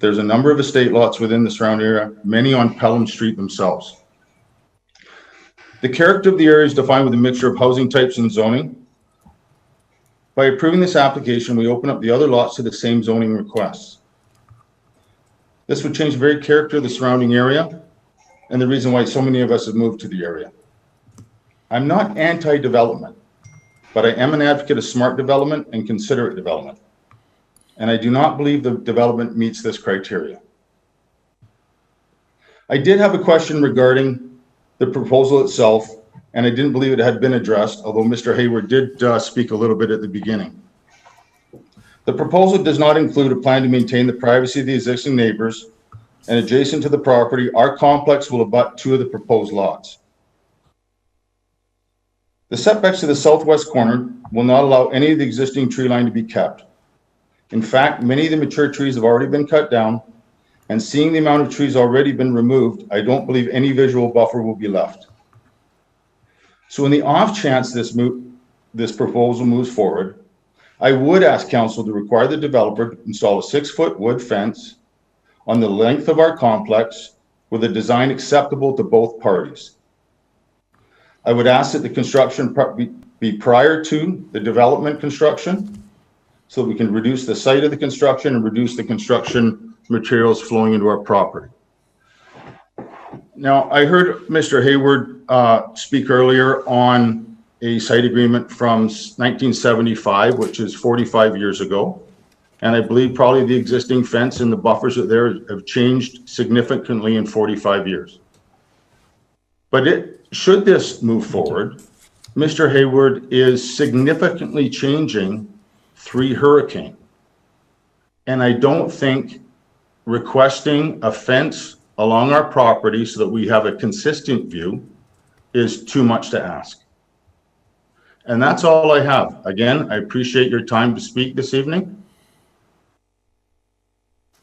There's a number of estate lots within the surrounding area, many on Pelham Street themselves. The character of the area is defined with a mixture of housing types and zoning. By approving this application, we open up the other lots to the same zoning requests. This would change the very character of the surrounding area and the reason why so many of us have moved to the area. I'm not anti-development, but I am an advocate of smart development and considerate development. And I do not believe the development meets this criteria. I did have a question regarding the proposal itself, and I didn't believe it had been addressed, although Mr. Hayward did speak a little bit at the beginning. The proposal does not include a plan to maintain the privacy of the existing neighbors, and adjacent to the property, our complex will abut 2 of the proposed lots. The setbacks to the southwest corner will not allow any of the existing tree line to be kept. In fact, many of the mature trees have already been cut down, and seeing the amount of trees already been removed, I don't believe any visual buffer will be left. So in the off chance this proposal moves forward, I would ask council to require the developer to install a 6-foot wood fence on the length of our complex with a design acceptable to both parties. I would ask that the construction be prior to the development construction so that we can reduce the site of the construction and reduce the construction materials flowing into our property. Now, I heard Mr. Hayward speak earlier on a site agreement from 1975, which is 45 years ago. And I believe probably the existing fence and the buffers that there have changed significantly in 45 years. But should this move forward, Mr. Hayward is significantly changing 3 hurricane. And I don't think requesting a fence along our property so that we have a consistent view is too much to ask. And that's all I have. Again, I appreciate your time to speak this evening.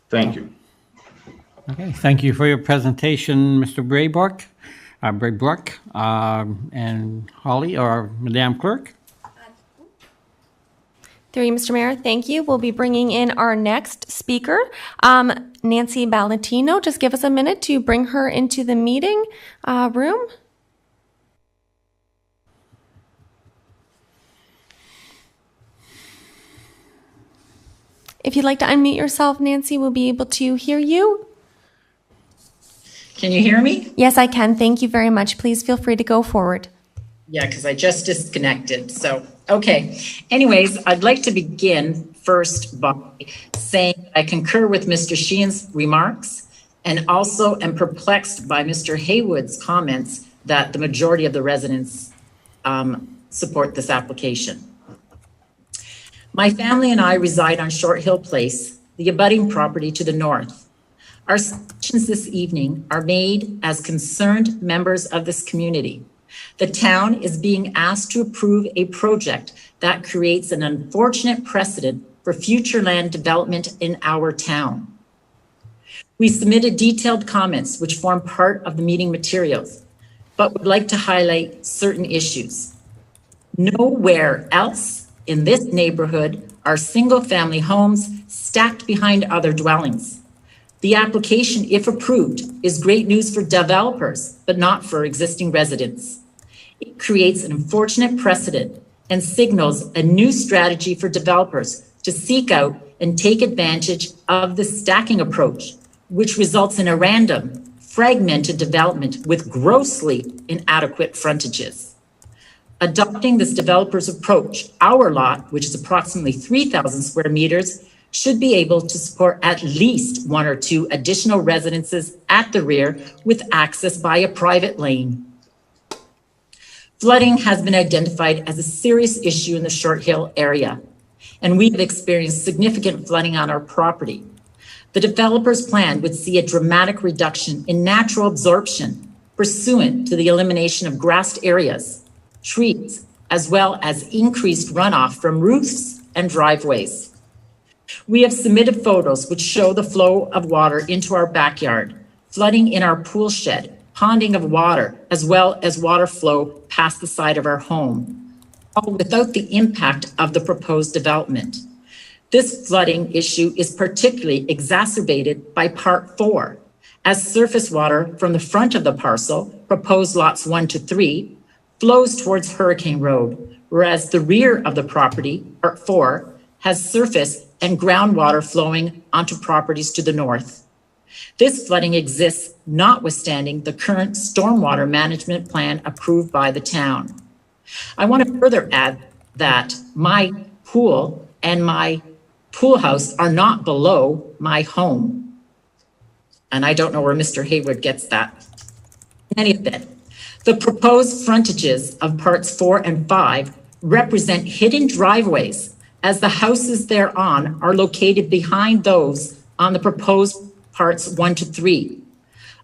Thank you. Okay, thank you for your presentation, Mr. Braybrook, and Holly, or Madam Clerk. Through you, Mr. Mayor, thank you. We'll be bringing in our next speaker, Nancy Valentino. Just give us a minute to bring her into the meeting room. If you'd like to unmute yourself, Nancy, we'll be able to hear you. Can you hear me? Yes, I can. Thank you very much. Please feel free to go forward. Yeah, because I just disconnected. So, okay. Anyways, I'd like to begin first by saying I concur with Mr. Sheehan's remarks and also am perplexed by Mr. Haywood's comments that the majority of the residents support this application. My family and I reside on Short Hill Place, the abutting property to the north. Our submissions this evening are made as concerned members of this community. The town is being asked to approve a project that creates an unfortunate precedent for future land development in our town. We submitted detailed comments which form part of the meeting materials, but would like to highlight certain issues. Nowhere else in this neighborhood are single-family homes stacked behind other dwellings. The application, if approved, is great news for developers, but not for existing residents. It creates an unfortunate precedent and signals a new strategy for developers to seek out and take advantage of the stacking approach, which results in a random, fragmented development with grossly inadequate frontages. Adopting this developer's approach, our lot, which is approximately 3,000 square meters, should be able to support at least 1 or 2 additional residences at the rear with access by a private lane. Flooding has been identified as a serious issue in the Short Hill area, and we've experienced significant flooding on our property. The developer's plan would see a dramatic reduction in natural absorption pursuant to the elimination of grassed areas, trees, as well as increased runoff from roofs and driveways. We have submitted photos which show the flow of water into our backyard, flooding in our pool shed, ponding of water, as well as water flow past the side of our home, all without the impact of the proposed development. This flooding issue is particularly exacerbated by Part 4, as surface water from the front of the parcel, proposed lots 1 to 3, flows towards Hurricane Road, whereas the rear of the property, Part 4, has surface and groundwater flowing onto properties to the north. This flooding exists notwithstanding the current stormwater management plan approved by the town. I want to further add that my pool and my pool house are not below my home. and I don't know where Mr. Haywood gets that. In any event, the proposed frontages of parts 4 and 5 represent hidden driveways, as the houses thereon are located behind those on the proposed parts 1 to 3.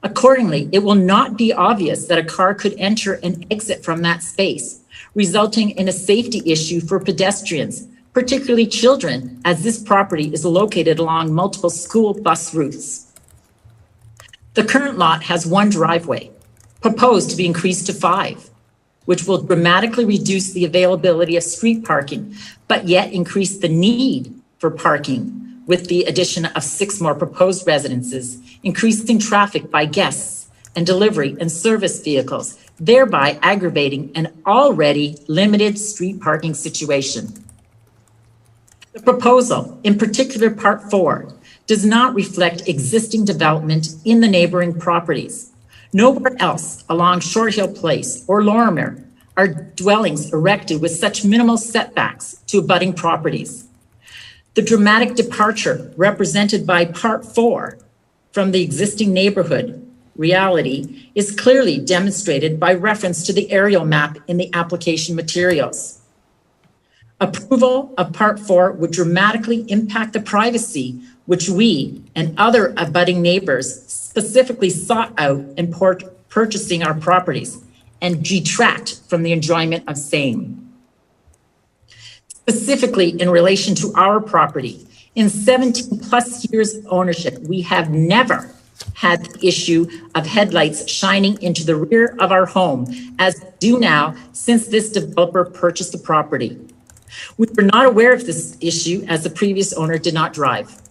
Accordingly, it will not be obvious that a car could enter and exit from that space, resulting in a safety issue for pedestrians, particularly children, as this property is located along multiple school bus routes. The current lot has 1 driveway, proposed to be increased to 5, which will dramatically reduce the availability of street parking, but yet increase the need for parking with the addition of 6 more proposed residences, increasing traffic by guests and delivery and service vehicles, thereby aggravating an already limited street parking situation. The proposal, in particular Part 4, does not reflect existing development in the neighboring properties. Nowhere else along Short Hill Place or Lorimer are dwellings erected with such minimal setbacks to abutting properties. The dramatic departure represented by Part 4 from the existing neighborhood reality is clearly demonstrated by reference to the aerial map in the application materials. Approval of Part 4 would dramatically impact the privacy which we and other abutting neighbors specifically sought out in purchasing our properties and detract from the enjoyment of same. Specifically in relation to our property, in 17 plus years of ownership, we have never had the issue of headlights shining into the rear of our home as do now since this developer purchased the property. We were not aware of this issue as the previous owner did not drive.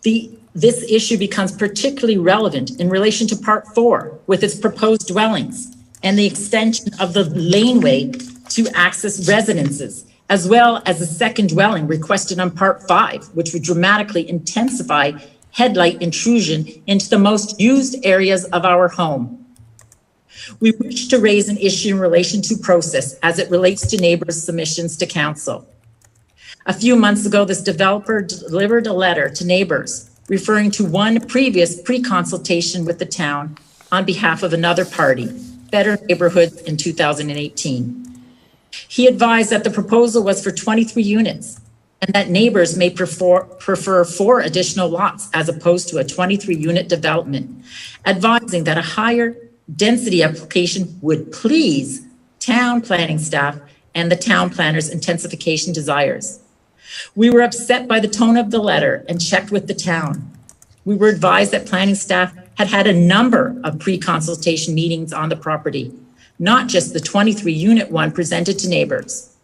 This issue becomes particularly relevant in relation to Part 4 with its proposed dwellings and the extension of the laneway to access residences, as well as a second dwelling requested on Part 5, which would dramatically intensify headlight intrusion into the most used areas of our home. We wish to raise an issue in relation to process as it relates to neighbors' submissions to council. A few months ago, this developer delivered a letter to neighbors referring to one previous pre-consultation with the town on behalf of another party, Better Neighborhoods in 2018. He advised that the proposal was for 23 units and that neighbors may prefer 4 additional lots as opposed to a 23-unit development, advising that a higher density application would please town planning staff and the town planner's intensification desires. We were upset by the tone of the letter and checked with the town. We were advised that planning staff had had a number of pre-consultation meetings on the property, not just the 23-unit one presented to neighbors,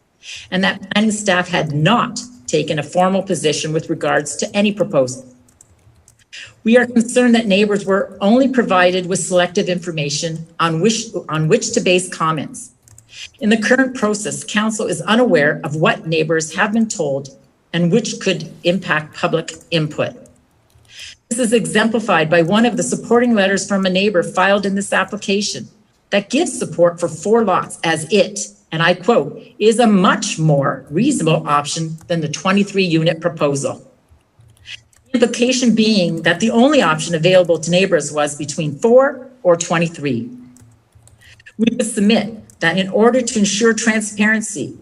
and that planning staff had not taken a formal position with regards to any proposal. We are concerned that neighbors were only provided with selective information on which to base comments. In the current process, council is unaware of what neighbors have been told and which could impact public input. This is exemplified by one of the supporting letters from a neighbor filed in this application that gives support for 4 lots as it, and I quote, is a much more reasonable option than the 23-unit proposal. The implication being that the only option available to neighbors was between 4 or 23. We would submit that in order to ensure transparency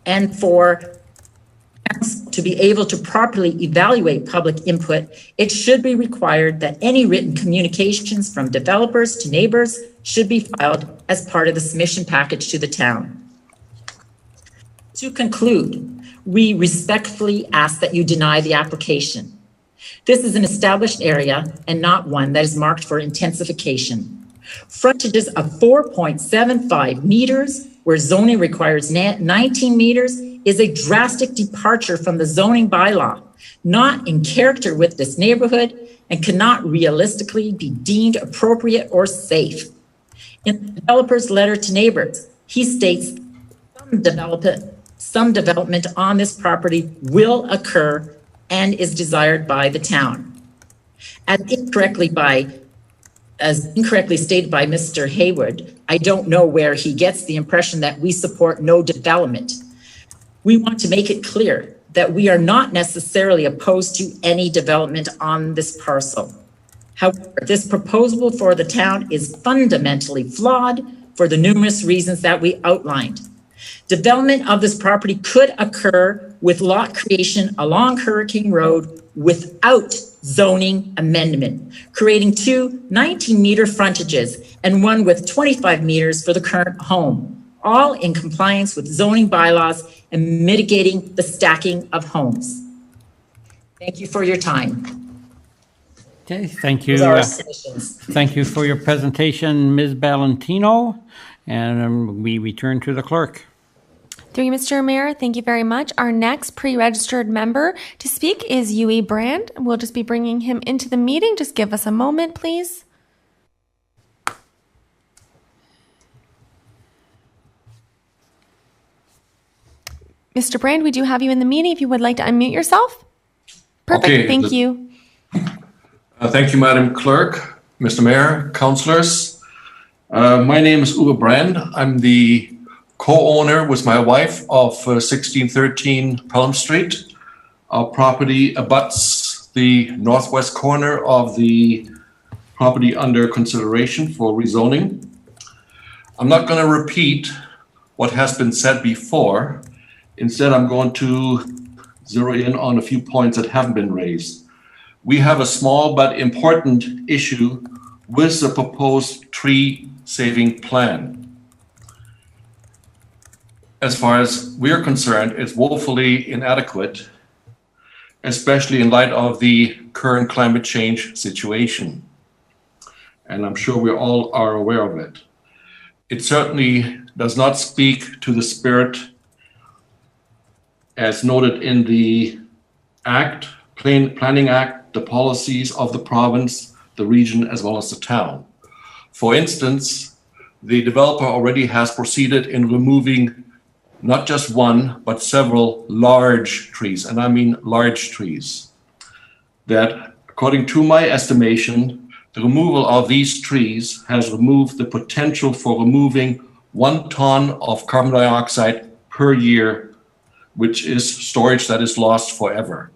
and for council to be able to properly evaluate public input, it should be required that any written communications from developers to neighbors should be filed as part of the submission package to the town. To conclude, we respectfully ask that you deny the application. This is an established area and not one that is marked for intensification. Frontages of 4.75 meters, where zoning requires 19 meters, is a drastic departure from the zoning bylaw, not in character with this neighborhood, and cannot realistically be deemed appropriate or safe. In the developer's letter to neighbors, he states some development on this property will occur and is desired by the town. As incorrectly stated by Mr. Haywood, I don't know where he gets the impression that we support no development. We want to make it clear that we are not necessarily opposed to any development on this parcel. However, this proposal for the town is fundamentally flawed for the numerous reasons that we outlined. Development of this property could occur with lot creation along Hurricane Road without zoning amendment, creating two 19-meter frontages and one with 25 meters for the current home, all in compliance with zoning bylaws and mitigating the stacking of homes. Thank you for your time. Okay, thank you. Those are our submissions. Thank you for your presentation, Ms. Valentino. And we return to the clerk. Through you, Mr. Mayor, thank you very much. Our next pre-registered member to speak is Yui Brand. We'll just be bringing him into the meeting. Just give us a moment, please. Mr. Brand, we do have you in the meeting. If you would like to unmute yourself. Perfect, Okay, thank you. Thank you, Madam Clerk, Mr. Mayor, councillors. My name is Uwe Brand. I'm the co-owner with my wife of 1613 Pelham Street. Our property abuts the northwest corner of the property under consideration for rezoning. I'm not going to repeat what has been said before. Instead, I'm going to zero in on a few points that haven't been raised. We have a small but important issue with the proposed tree saving plan. As far as we're concerned, it's woefully inadequate, especially in light of the current climate change situation. And I'm sure we all are aware of it. It certainly does not speak to the spirit as noted in the Act, Planning Act, the policies of the province, the region, as well as the town. For instance, the developer already has proceeded in removing not just one, but several large trees, and I mean large trees, that according to my estimation, the removal of these trees has removed the potential for removing 1 ton of carbon dioxide per year, which is storage that is lost forever.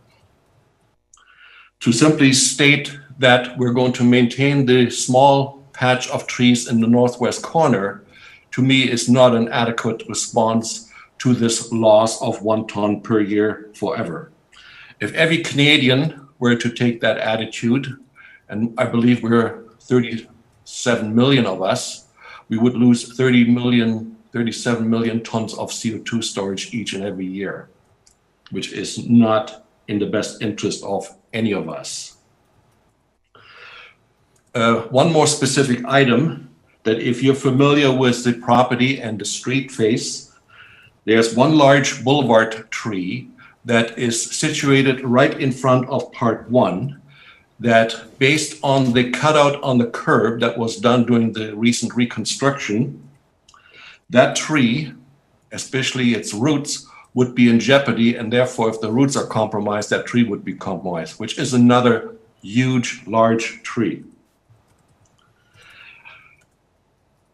To simply state that we're going to maintain the small patch of trees in the northwest corner, to me is not an adequate response to this loss of 1 ton per year forever. If every Canadian were to take that attitude, and I believe we're 37 million of us, we would lose 37 million tons of CO2 storage each and every year, which is not in the best interest of any of us. One more specific item, that if you're familiar with the property and the street face, there's one large boulevard tree that is situated right in front of Part 1, that based on the cutout on the curb that was done during the recent reconstruction, that tree, especially its roots, would be in jeopardy, and therefore if the roots are compromised, that tree would be compromised, which is another huge, large tree.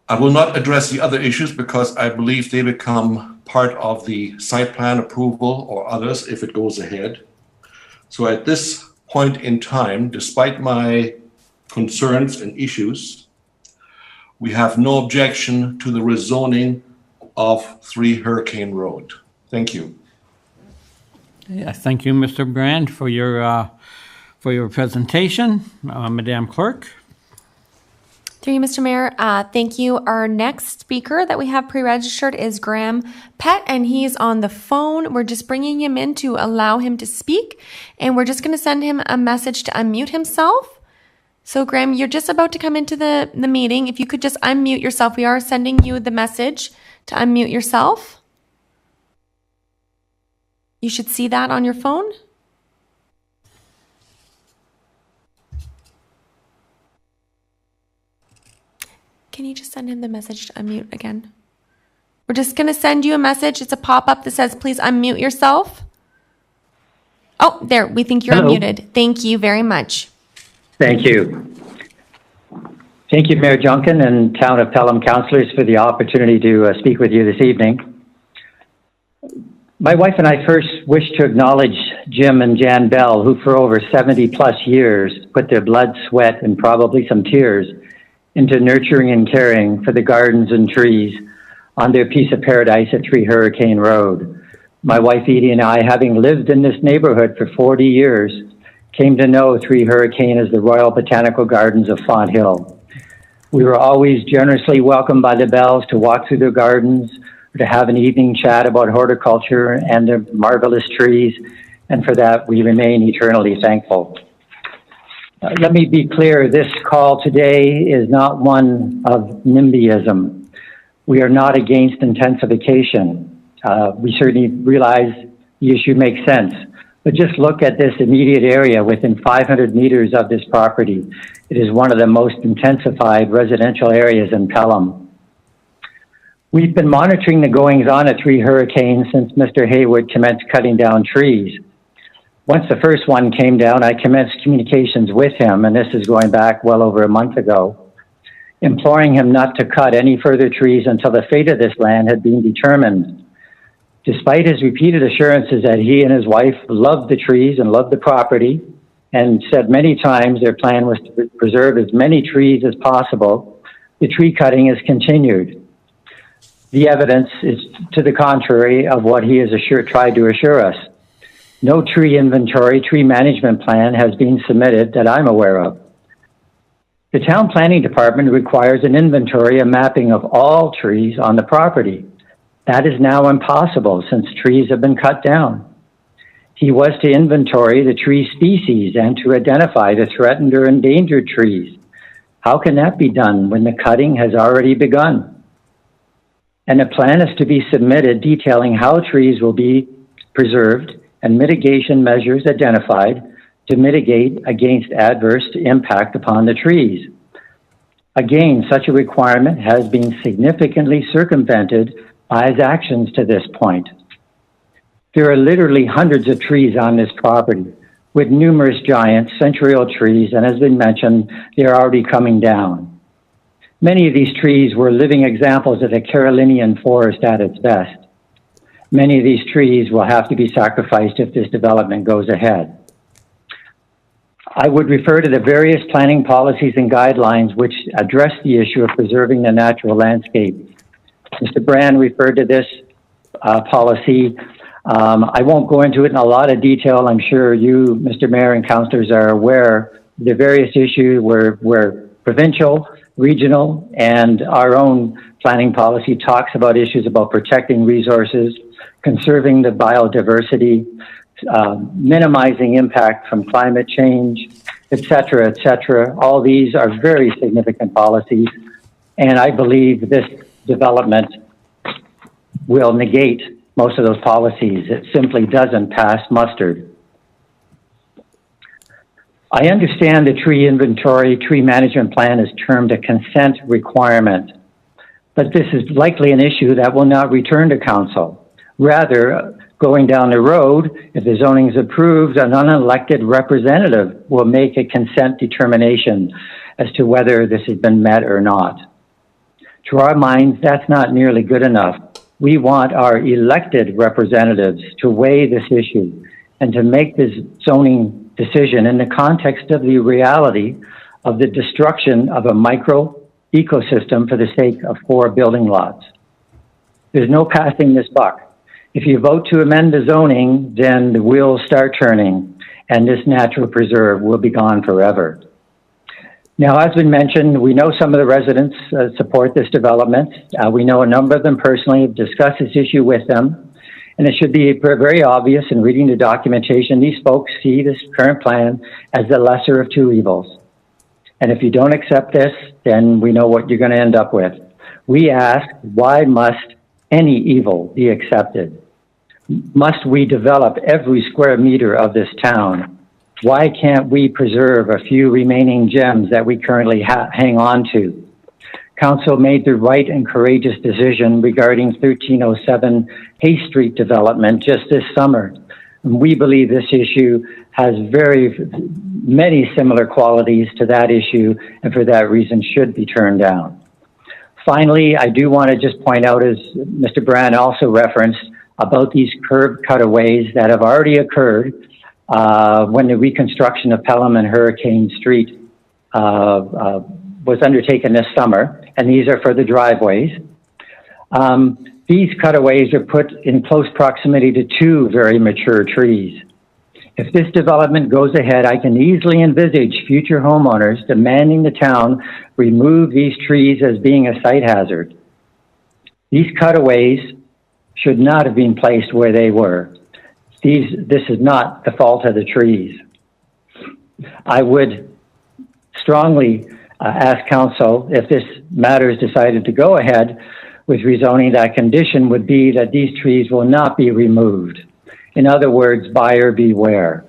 I will not address the other issues because I believe they become part of the site plan approval or others if it goes ahead. So at this point in time, despite my concerns and issues, we have no objection to the rezoning of 3 Hurricane Road. Thank you. Yeah, thank you, Mr. Brand, for your presentation. Madam Clerk. Through you, Mr. Mayor, thank you. Our next speaker that we have pre-registered is Graham Pett, and he's on the phone. We're just bringing him in to allow him to speak, and we're just going to send him a message to unmute himself. So, Graham, you're just about to come into the meeting. If you could just unmute yourself. We are sending you the message to unmute yourself. You should see that on your phone. Can you just send him the message to unmute again? We're just going to send you a message. It's a pop-up that says, please unmute yourself. Oh, there. We think you're Hello. unmuted. Thank you very much. Thank you. Thank you, Mayor Junkin and Town of Pelham councillors for the opportunity to speak with you this evening. My wife and I first wish to acknowledge Jim and Jan Bell, who for over 70 plus years put their blood, sweat, and probably some tears into nurturing and caring for the gardens and trees on their piece of paradise at 3 Hurricane Road. My wife Edie and I, having lived in this neighborhood for 40 years, came to know 3 Hurricane as the Royal Botanical Gardens of Font Hill. We were always generously welcomed by the Bells to walk through their gardens, to have an evening chat about horticulture and their marvelous trees, and for that we remain eternally thankful. Let me be clear, this call today is not one of NIMBYism. We are not against intensification. We certainly realize the issue makes sense, but just look at this immediate area within 500 meters of this property. It is one of the most intensified residential areas in Pelham. We've been monitoring the goings-on at 3 Hurricane since Mr. Haywood commenced cutting down trees. Once the first one came down, I commenced communications with him, and this is going back well over a month ago, imploring him not to cut any further trees until the fate of this land had been determined. Despite his repeated assurances that he and his wife loved the trees and loved the property, and said many times their plan was to preserve as many trees as possible, the tree cutting has continued. The evidence is to the contrary of what he has tried to assure us. No tree inventory, tree management plan has been submitted that I'm aware of. The town planning department requires an inventory and mapping of all trees on the property. That is now impossible since trees have been cut down. He was to inventory the tree species and to identify the threatened or endangered trees. How can that be done when the cutting has already begun? And a plan is to be submitted detailing how trees will be preserved and mitigation measures identified to mitigate against adverse impact upon the trees. Again, such a requirement has been significantly circumvented by his actions to this point. There are literally hundreds of trees on this property, with numerous giant centennial trees, and as been mentioned, they are already coming down. Many of these trees were living examples of the Carolinian forest at its best. Many of these trees will have to be sacrificed if this development goes ahead. I would refer to the various planning policies and guidelines which address the issue of preserving the natural landscape. Mr. Brand referred to this policy. I won't go into it in a lot of detail. I'm sure you, Mr. Mayor, and councillors are aware the various issues where provincial, regional, and our own planning policy talks about issues about protecting resources, conserving the biodiversity, minimizing impact from climate change, et cetera, et cetera. All these are very significant policies, and I believe this development will negate most of those policies. It simply doesn't pass muster. I understand the tree inventory, tree management plan is termed a consent requirement, but this is likely an issue that will not return to council. Rather, going down the road, if the zoning is approved, an unelected representative will make a consent determination as to whether this has been met or not. To our minds, that's not nearly good enough. We want our elected representatives to weigh this issue and to make this zoning decision in the context of the reality of the destruction of a micro ecosystem for the sake of 4 building lots. There's no passing this buck. If you vote to amend the zoning, then the wheels start turning and this natural preserve will be gone forever. Now, as been mentioned, we know some of the residents support this development. We know a number of them personally, have discussed this issue with them. And it should be very obvious in reading the documentation, these folks see this current plan as the lesser of 2 evils. And if you don't accept this, then we know what you're going to end up with. We ask, why must any evil be accepted? Must we develop every square meter of this town? Why can't we preserve a few remaining gems that we currently hang on to? Council made the right and courageous decision regarding 1307 Hay Street development just this summer. And we believe this issue has many similar qualities to that issue, and for that reason should be turned down. Finally, I do want to just point out, as Mr. Brand also referenced, about these curb cutaways that have already occurred when the reconstruction of Pelham and Hurricane Street was undertaken this summer, and these are for the driveways. These cutaways are put in close proximity to two very mature trees. If this development goes ahead, I can easily envisage future homeowners demanding the town remove these trees as being a site hazard. These cutaways should not have been placed where they were. This is not the fault of the trees. I would strongly ask council, if this matter is decided to go ahead with rezoning, that condition would be that these trees will not be removed. In other words, buyer beware.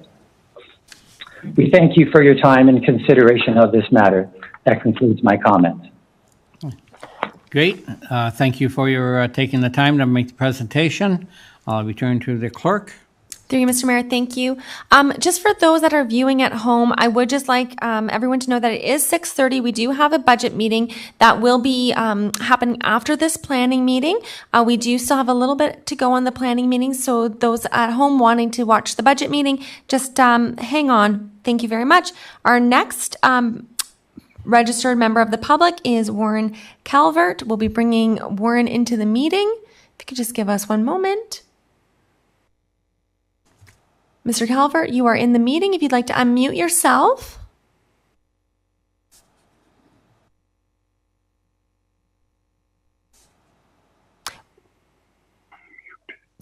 We thank you for your time and consideration of this matter. That concludes my comments. Great. Thank you for your taking the time to make the presentation. I'll return to the clerk. Through you, Mr. Mayor, thank you. Just for those that are viewing at home, I would just like everyone to know that it is 6:30. We do have a budget meeting that will be happening after this planning meeting. We do still have a little bit to go on the planning meeting, so those at home wanting to watch the budget meeting, just hang on. Thank you very much. Our next registered member of the public is Warren Calvert. We'll be bringing Warren into the meeting. If you could just give us one moment. Mr. Calvert, you are in the meeting. If you'd like to unmute yourself.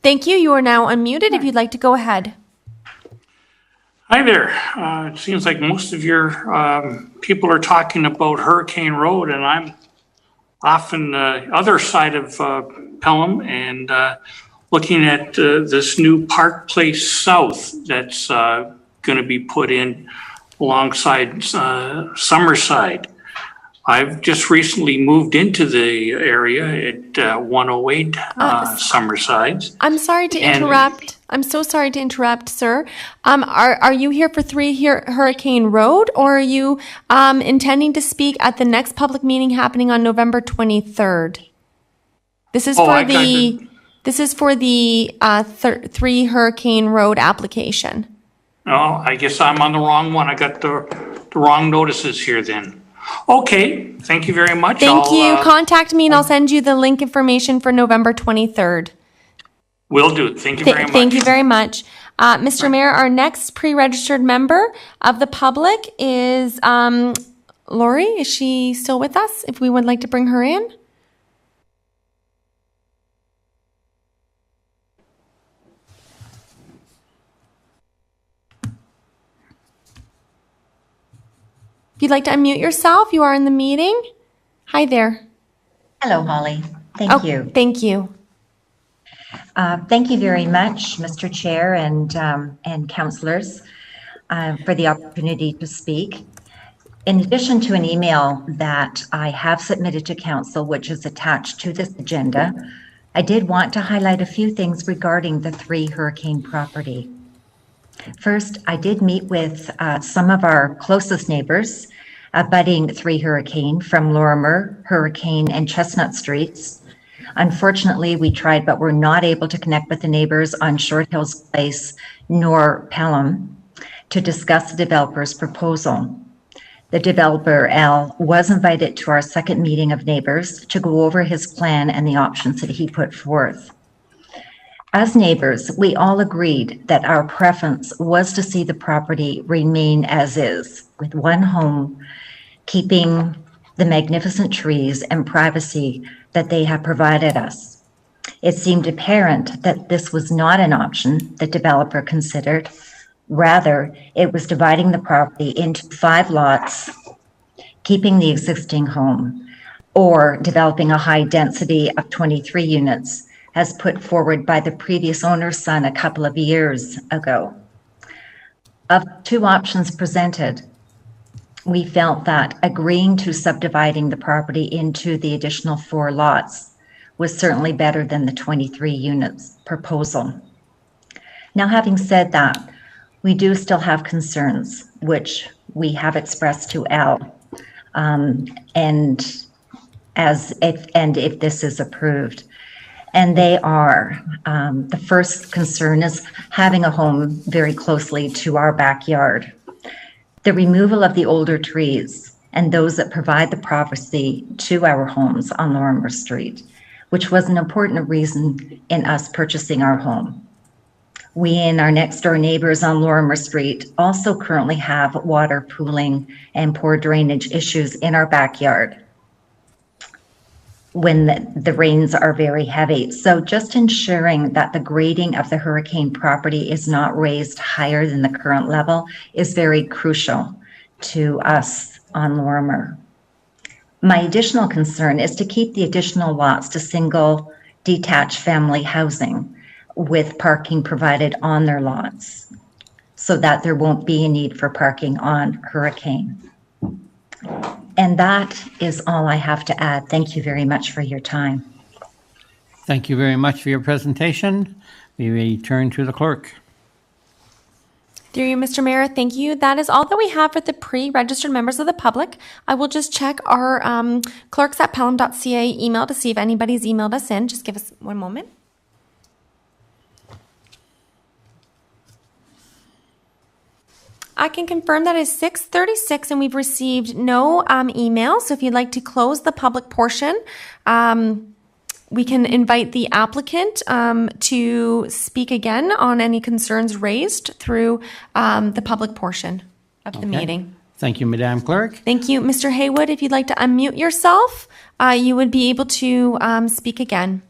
Thank you. You are now unmuted. If you'd like to go ahead. Hi there. It seems like most of your people are talking about Hurricane Road, and I'm off on the other side of Pelham and looking at this new Park Place South that's going to be put in alongside Summerside. I've just recently moved into the area at 108 Summerside. I'm sorry to interrupt. I'm so sorry to interrupt, sir. Are you here for 3 Hurricane Road, or are you intending to speak at the next public meeting happening on November 23rd? This is for the 3 Hurricane Road application. Oh, I guess I'm on the wrong one. I got the wrong notices here then. Okay, thank you very much. Thank you. Contact me and I'll send you the link information for November 23rd. Will do. Thank you very much. Thank you very much. Mr. Mayor, our next pre-registered member of the public is Lori. Is she still with us? If we would like to bring her in. If you'd like to unmute yourself, you are in the meeting. Hi there. Hello, Holly. Thank you. Thank you. Thank you very much, Mr. Chair and councillors, for the opportunity to speak. In addition to an email that I have submitted to council, which is attached to this agenda, I did want to highlight a few things regarding the 3 Hurricane property. First, I did meet with some of our closest neighbors abutting 3 Hurricane from Lorimer, Hurricane, and Chestnut Streets. Unfortunately, we tried, but were not able to connect with the neighbors on Short Hills Place nor Pelham to discuss the developer's proposal. The developer, Al, was invited to our second meeting of neighbors to go over his plan and the options that he put forth. As neighbors, we all agreed that our preference was to see the property remain as is, with one home, keeping the magnificent trees and privacy that they have provided us. It seemed apparent that this was not an option the developer considered. Rather, it was dividing the property into 5 lots, keeping the existing home, or developing a high density of 23 units, as put forward by the previous owner's son a couple of years ago. Of 2 options presented, we felt that agreeing to subdividing the property into the additional 4 lots was certainly better than the 23 units proposal. Now, having said that, we do still have concerns, which we have expressed to Al, and if this is approved. And they are, the first concern is having a home very closely to our backyard. The removal of the older trees and those that provide the privacy to our homes on Lorimer Street, which was an important reason in us purchasing our home. We and our next door neighbors on Lorimer Street also currently have water pooling and poor drainage issues in our backyard when the rains are very heavy. So just ensuring that the grading of the hurricane property is not raised higher than the current level is very crucial to us on Lorimer. My additional concern is to keep the additional lots to single detached family housing with parking provided on their lots so that there won't be a need for parking on Hurricane. And that is all I have to add. Thank you very much for your time. Thank you very much for your presentation. We return to the clerk. Through you, Mr. Mayor, thank you. That is all that we have for the pre-registered members of the public. I will just check our clerks at pelham.ca email to see if anybody's emailed us in. Just give us one moment. I can confirm that it's 6:36 and we've received no email. So if you'd like to close the public portion, we can invite the applicant to speak again on any concerns raised through the public portion of the meeting. Thank you, Madam Clerk. Thank you. Mr. Haywood, if you'd like to unmute yourself, you would be able to speak again.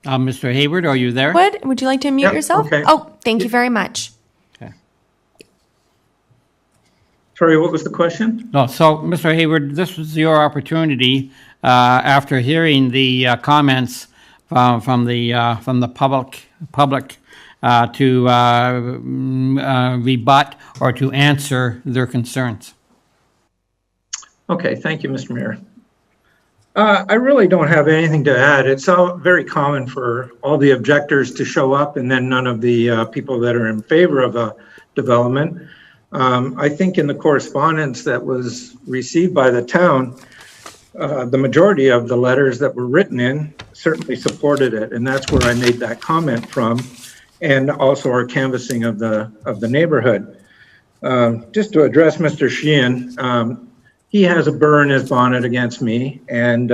Mr. Hayward, are you there? Would you like to unmute yourself? Okay. Oh, thank you very much. Okay. Sorry, what was the question? No, so Mr. Hayward, this was your opportunity after hearing the comments from the public to rebut or to answer their concerns. Okay, thank you, Mr. Mayor. I really don't have anything to add. It's very common for all the objectors to show up and then none of the people that are in favor of a development. I think in the correspondence that was received by the town, the majority of the letters that were written in certainly supported it, and that's where I made that comment from, and also our canvassing of the neighborhood. Just to address Mr. Sheehan, he has a burr in his bonnet against me, and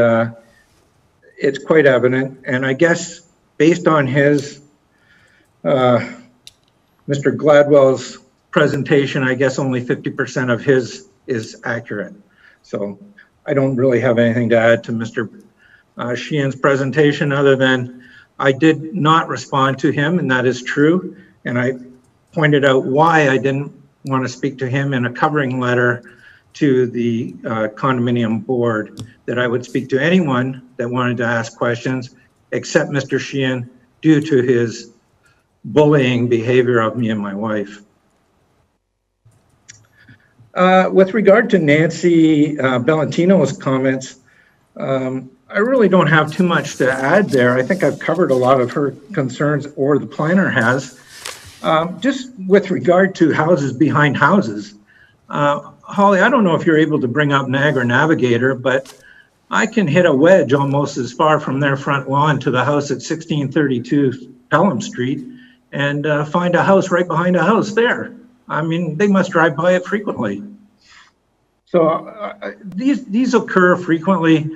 it's quite evident. And I guess based on his, Mr. Gladwell's presentation, I guess only 50% of his is accurate. So I don't really have anything to add to Mr. Sheehan's presentation other than I did not respond to him, and that is true. And I pointed out why I didn't want to speak to him in a covering letter to the condominium board, that I would speak to anyone that wanted to ask questions except Mr. Sheehan due to his bullying behavior of me and my wife. With regard to Nancy Bellantino's comments, I really don't have too much to add there. I think I've covered a lot of her concerns, or the planner has. Just with regard to houses behind houses, Holly, I don't know if you're able to bring up Niagara Navigator, but I can hit a wedge almost as far from their front lawn to the house at 1632 Pelham Street and find a house right behind a house there. I mean, they must drive by it frequently. So these occur frequently.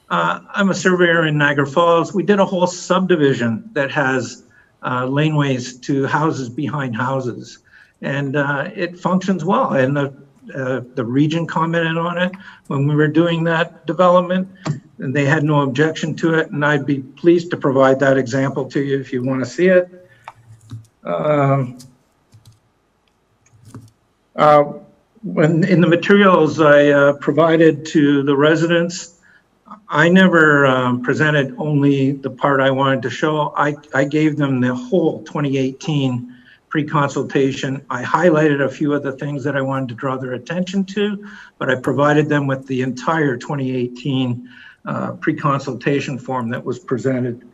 I'm a surveyor in Niagara Falls. We did a whole subdivision that has laneways to houses behind houses, and it functions well. And the region commented on it when we were doing that development, and they had no objection to it. And I'd be pleased to provide that example to you if you want to see it. When in the materials I provided to the residents, I never presented only the part I wanted to show. I gave them the whole 2018 pre-consultation. I highlighted a few of the things that I wanted to draw their attention to, but I provided them with the entire 2018 pre-consultation form that was presented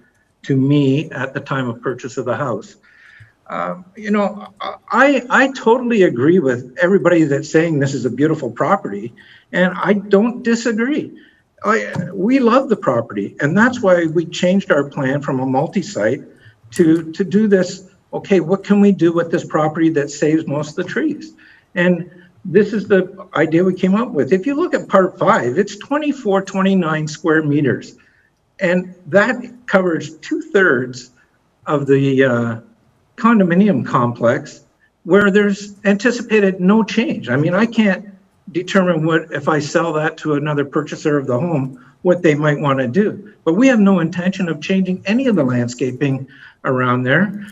to me at the time of purchase of the house. I totally agree with everybody that's saying this is a beautiful property, and I don't disagree. We love the property, and that's why we changed our plan from a multi-site to do this. Okay, what can we do with this property that saves most of the trees? And this is the idea we came up with. If you look at part 5, it's 2429 square meters, and that covers 2/3 of the condominium complex where there's anticipated no change. I mean, I can't determine what, if I sell that to another purchaser of the home, what they might want to do. But we have no intention of changing any of the landscaping around there.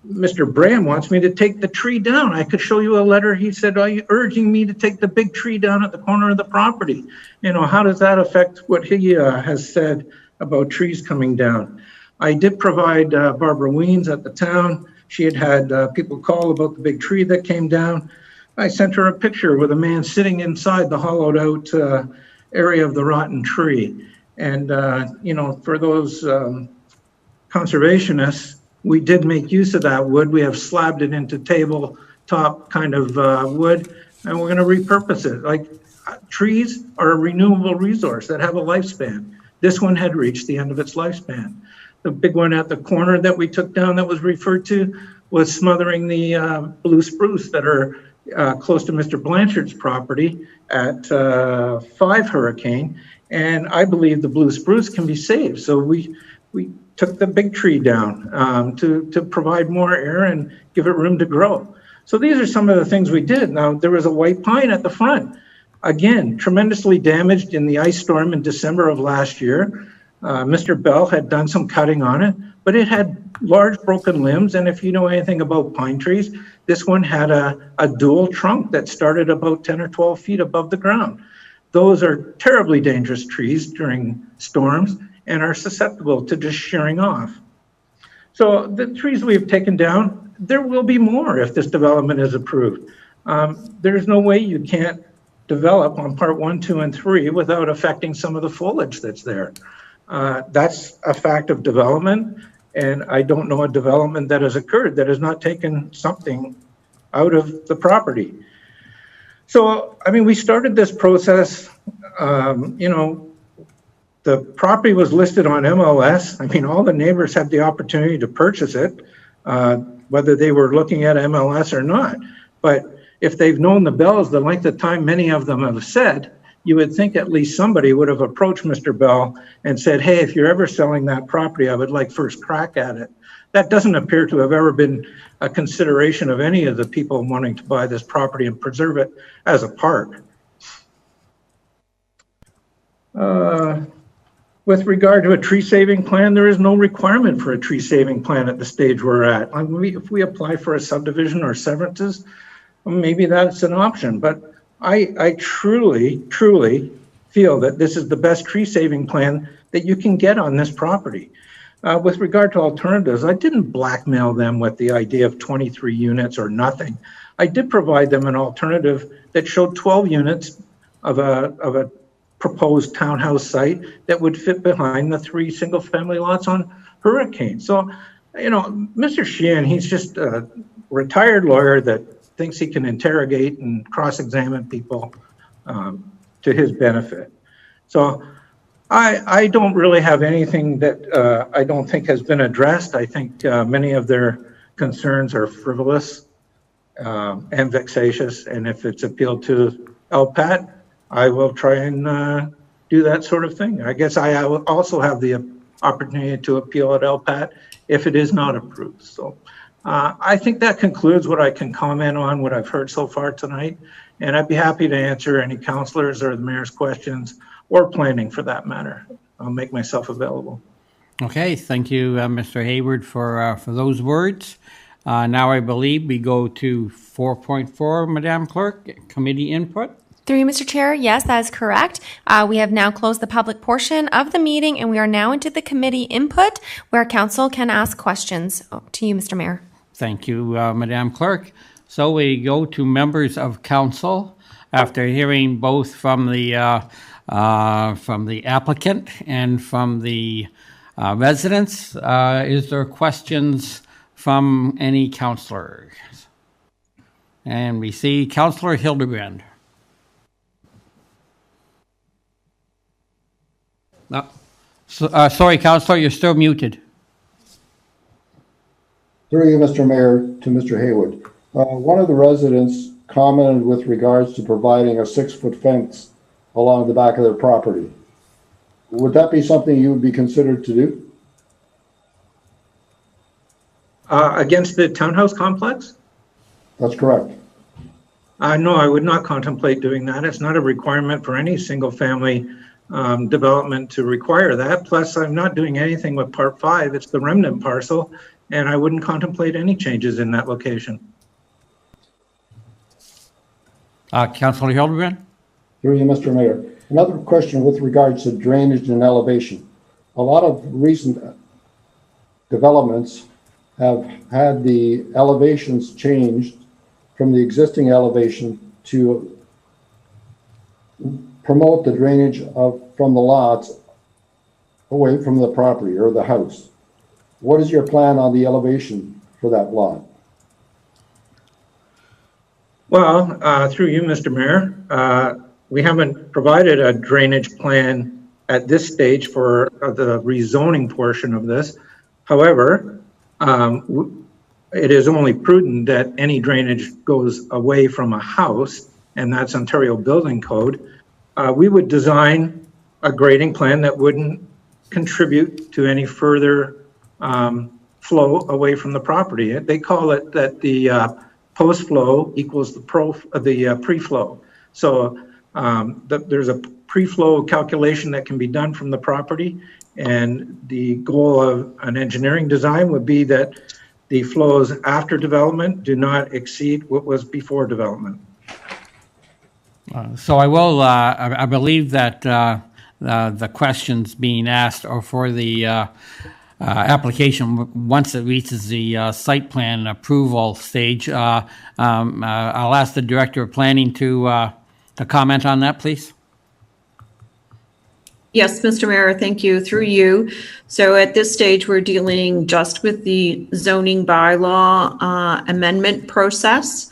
Mr. Brand wants me to take the tree down. I could show you a letter. He said, are you urging me to take the big tree down at the corner of the property? How does that affect what he has said about trees coming down? I did provide Barbara Weens at the town. She had people call about the big tree that came down. I sent her a picture with a man sitting inside the hollowed out area of the rotten tree. And, for those conservationists, we did make use of that wood. We have slabbed it into tabletop kind of wood, and we're going to repurpose it. Like, trees are a renewable resource that have a lifespan. This one had reached the end of its lifespan. The big one at the corner that we took down that was referred to was smothering the blue spruce that are close to Mr. Blanchard's property at 5 Hurricane. And I believe the blue spruce can be saved. So we took the big tree down to provide more air and give it room to grow. So these are some of the things we did. Now, there was a white pine at the front. Again, tremendously damaged in the ice storm in December of last year. Mr. Bell had done some cutting on it, but it had large broken limbs. And if you know anything about pine trees, this one had a dual trunk that started about 10 or 12 feet above the ground. Those are terribly dangerous trees during storms and are susceptible to just shearing off. So the trees we've taken down, there will be more if this development is approved. There's no way you can't develop on part 1, 2, and 3 without affecting some of the foliage that's there. That's a fact of development, and I don't know a development that has occurred that has not taken something out of the property. So, I mean, we started this process, the property was listed on MLS. I mean, all the neighbors had the opportunity to purchase it, whether they were looking at MLS or not. But if they've known the Bells the length of time many of them have said, you would think at least somebody would have approached Mr. Bell and said, hey, if you're ever selling that property, I would like first crack at it. That doesn't appear to have ever been a consideration of any of the people wanting to buy this property and preserve it as a park. With regard to a tree saving plan, there is no requirement for a tree saving plan at the stage we're at. If we apply for a subdivision or severances, maybe that's an option, but I truly feel that this is the best tree saving plan that you can get on this property. With regard to alternatives, I didn't blackmail them with the idea of 23 units or nothing. I did provide them an alternative that showed 12 units of a proposed townhouse site that would fit behind the 3 single-family lots on Hurricane. So, Mr. Sheehan, he's just a retired lawyer that thinks he can interrogate and cross-examine people to his benefit. So I don't really have anything that I don't think has been addressed. I think many of their concerns are frivolous and vexatious. And if it's appealed to LPAT, I will try and do that sort of thing. I guess I will also have the opportunity to appeal at LPAT if it is not approved. So I think that concludes what I can comment on, what I've heard so far tonight. And I'd be happy to answer any councilors or the mayor's questions or planning for that matter. I'll make myself available. Okay, thank you, Mr. Hayward, for those words. Now I believe we go to 4.4, Madam Clerk, committee input. Through you, Mr. Chair, yes, that is correct. We have now closed the public portion of the meeting, and we are now into the committee input where council can ask questions. To you, Mr. Mayor. Thank you, Madam Clerk. So we go to members of council after hearing both from the applicant and from the residents. Is there questions from any councillors? And we see Councillor Hildebrand. No. Sorry, Councillor, you're still muted. Through you, Mr. Mayor, to Mr. Haywood. One of the residents commented with regards to providing a 6-foot fence along the back of their property. Would that be something you would be considered to do? Against the townhouse complex? That's correct. No, I would not contemplate doing that. It's not a requirement for any single family development to require that. Plus, I'm not doing anything with Part 5. It's the remnant parcel, and I wouldn't contemplate any changes in that location. Councillor Hildebrand? Through you, Mr. Mayor. Another question with regards to drainage and elevation. A lot of recent developments have had the elevations changed from the existing elevation to promote the drainage from the lots away from the property or the house. What is your plan on the elevation for that lot? Well, through you, Mr. Mayor, we haven't provided a drainage plan at this stage for the rezoning portion of this. However, it is only prudent that any drainage goes away from a house, and that's Ontario Building Code. We would design a grading plan that wouldn't contribute to any further flow away from the property. They call it that the post-flow equals the pre-flow. So there's a pre-flow calculation that can be done from the property, and the goal of an engineering design would be that the flows after development do not exceed what was before development. So I will, I believe that the questions being asked are for the application once it reaches the site plan approval stage. I'll ask the Director of Planning to comment on that, please. Yes, Mr. Mayor, thank you. Through you. So at this stage, we're dealing just with the zoning bylaw amendment process.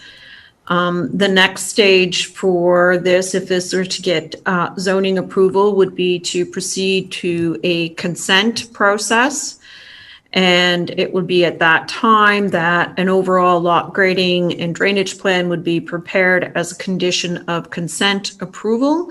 The next stage for this, if this were to get zoning approval, would be to proceed to a consent process. And it would be at that time that an overall lot grading and drainage plan would be prepared as a condition of consent approval.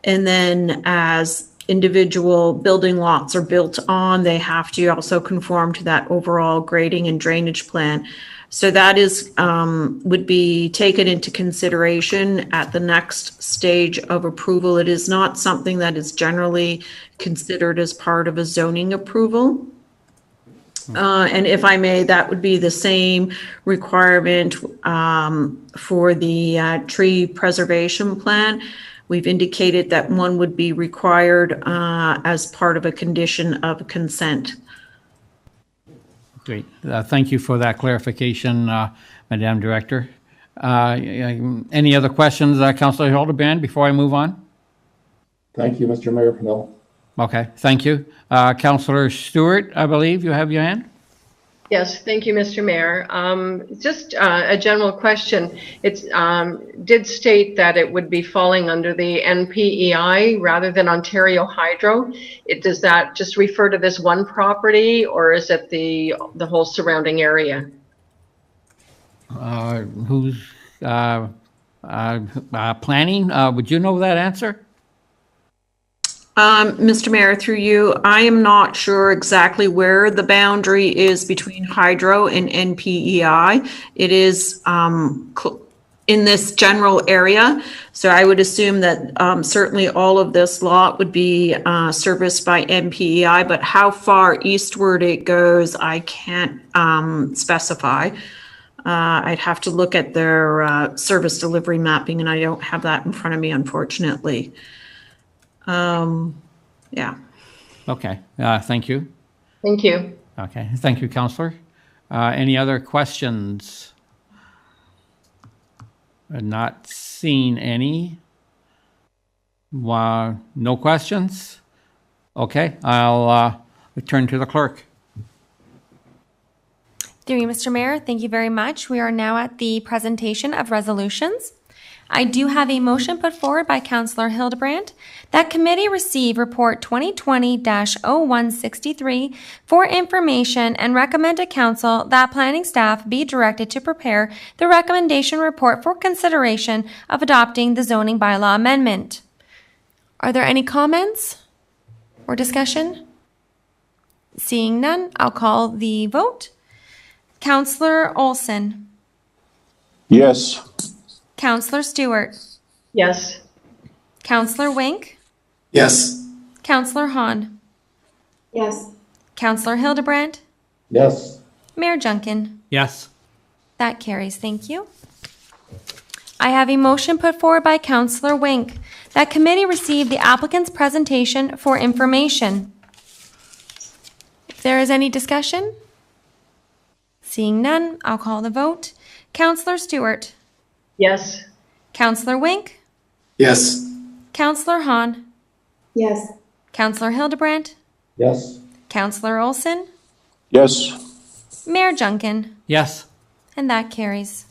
And then as individual building lots are built on, they have to also conform to that overall grading and drainage plan. So that is would be taken into consideration at the next stage of approval. It is not something that is generally considered as part of a zoning approval. And if I may, that would be the same requirement for the tree preservation plan. We've indicated that one would be required as part of a condition of consent. Great. Thank you for that clarification, Madam Director. Any other questions, Councillor Hildebrand, before I move on? Thank you, Mr. Mayor Pannell. Okay, thank you. Councillor Stewart, I believe you have your hand. Yes, thank you, Mr. Mayor. Just a general question. It did state that it would be falling under the NPEI rather than Ontario Hydro. Does that just refer to this one property, or is it the whole surrounding area? Who's planning? Would you know that answer? Mr. Mayor, through you, I am not sure exactly where the boundary is between hydro and NPEI. It is in this general area. So I would assume that certainly all of this lot would be serviced by NPEI, but how far eastward it goes, I can't specify. I'd have to look at their service delivery mapping, and I don't have that in front of me, unfortunately. Yeah. Okay, thank you. Thank you. Okay, thank you, Councillor. Any other questions? Not seen any. No questions? Okay, I'll return to the clerk. Through you, Mr. Mayor, thank you very much. We are now at the presentation of resolutions. I do have a motion put forward by Councillor Hildebrand that committee receive report 2020-0163 for information and recommend to council that planning staff be directed to prepare the recommendation report for consideration of adopting the zoning bylaw amendment. Are there any comments or discussion? Seeing none, I'll call the vote. Councillor Olson. Yes. Councillor Stewart. Yes. Councillor Wink. Yes. Councillor Hahn. Yes. Councillor Hildebrand. Yes. Mayor Junkin. Yes. That carries. Thank you. I have a motion put forward by Councillor Wink that committee receive the applicant's presentation for information. If there is any discussion, seeing none, I'll call the vote. Councillor Stewart. Yes. Councillor Wink. Yes. Councillor Hahn. Yes. Councillor Hildebrand. Yes. Councillor Olson. Yes. Mayor Junkin. Yes. And that carries.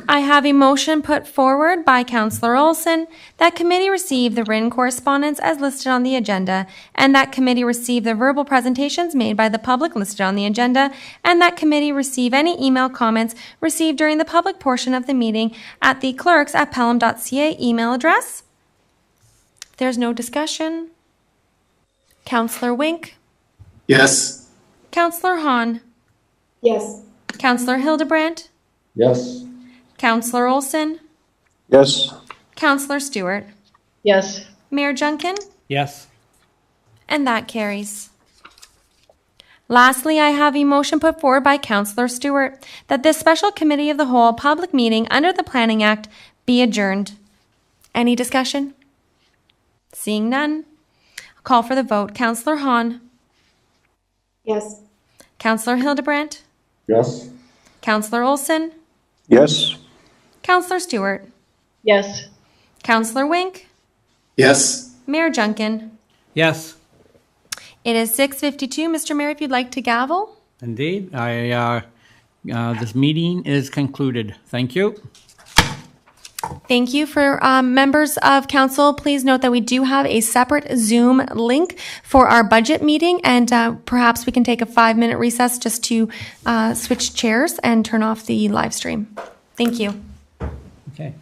I have a motion put forward by Councillor Olson that committee receive the written correspondence as listed on the agenda, and that committee receive the verbal presentations made by the public listed on the agenda, and that committee receive any email comments received during the public portion of the meeting at the clerks@pelham.ca email address. If there's no discussion, Councillor Wink. Yes. Councillor Hahn. Yes. Councillor Hildebrand. Yes. Councillor Olson. Yes. Councillor Stewart. Yes. Mayor Junkin. Yes. And that carries. Lastly, I have a motion put forward by Councillor Stewart that this special committee of the whole public meeting under the Planning Act be adjourned. Any discussion? Seeing none, I'll call for the vote. Councillor Hahn. Yes. Councillor Hildebrand. Yes. Councillor Olson. Yes. Councillor Stewart. Yes. Councillor Wink. Yes. Mayor Junkin. Yes. It is 6:52. Mr. Mayor, if you'd like to gavel. Indeed. This meeting is concluded. Thank you. Thank you. For members of council, please note that we do have a separate Zoom link for our budget meeting, and perhaps we can take a 5-minute recess just to switch chairs and turn off the live stream. Thank you. Okay.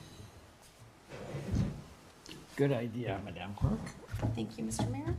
Good idea, Madam Clerk. Thank you, Mr. Mayor.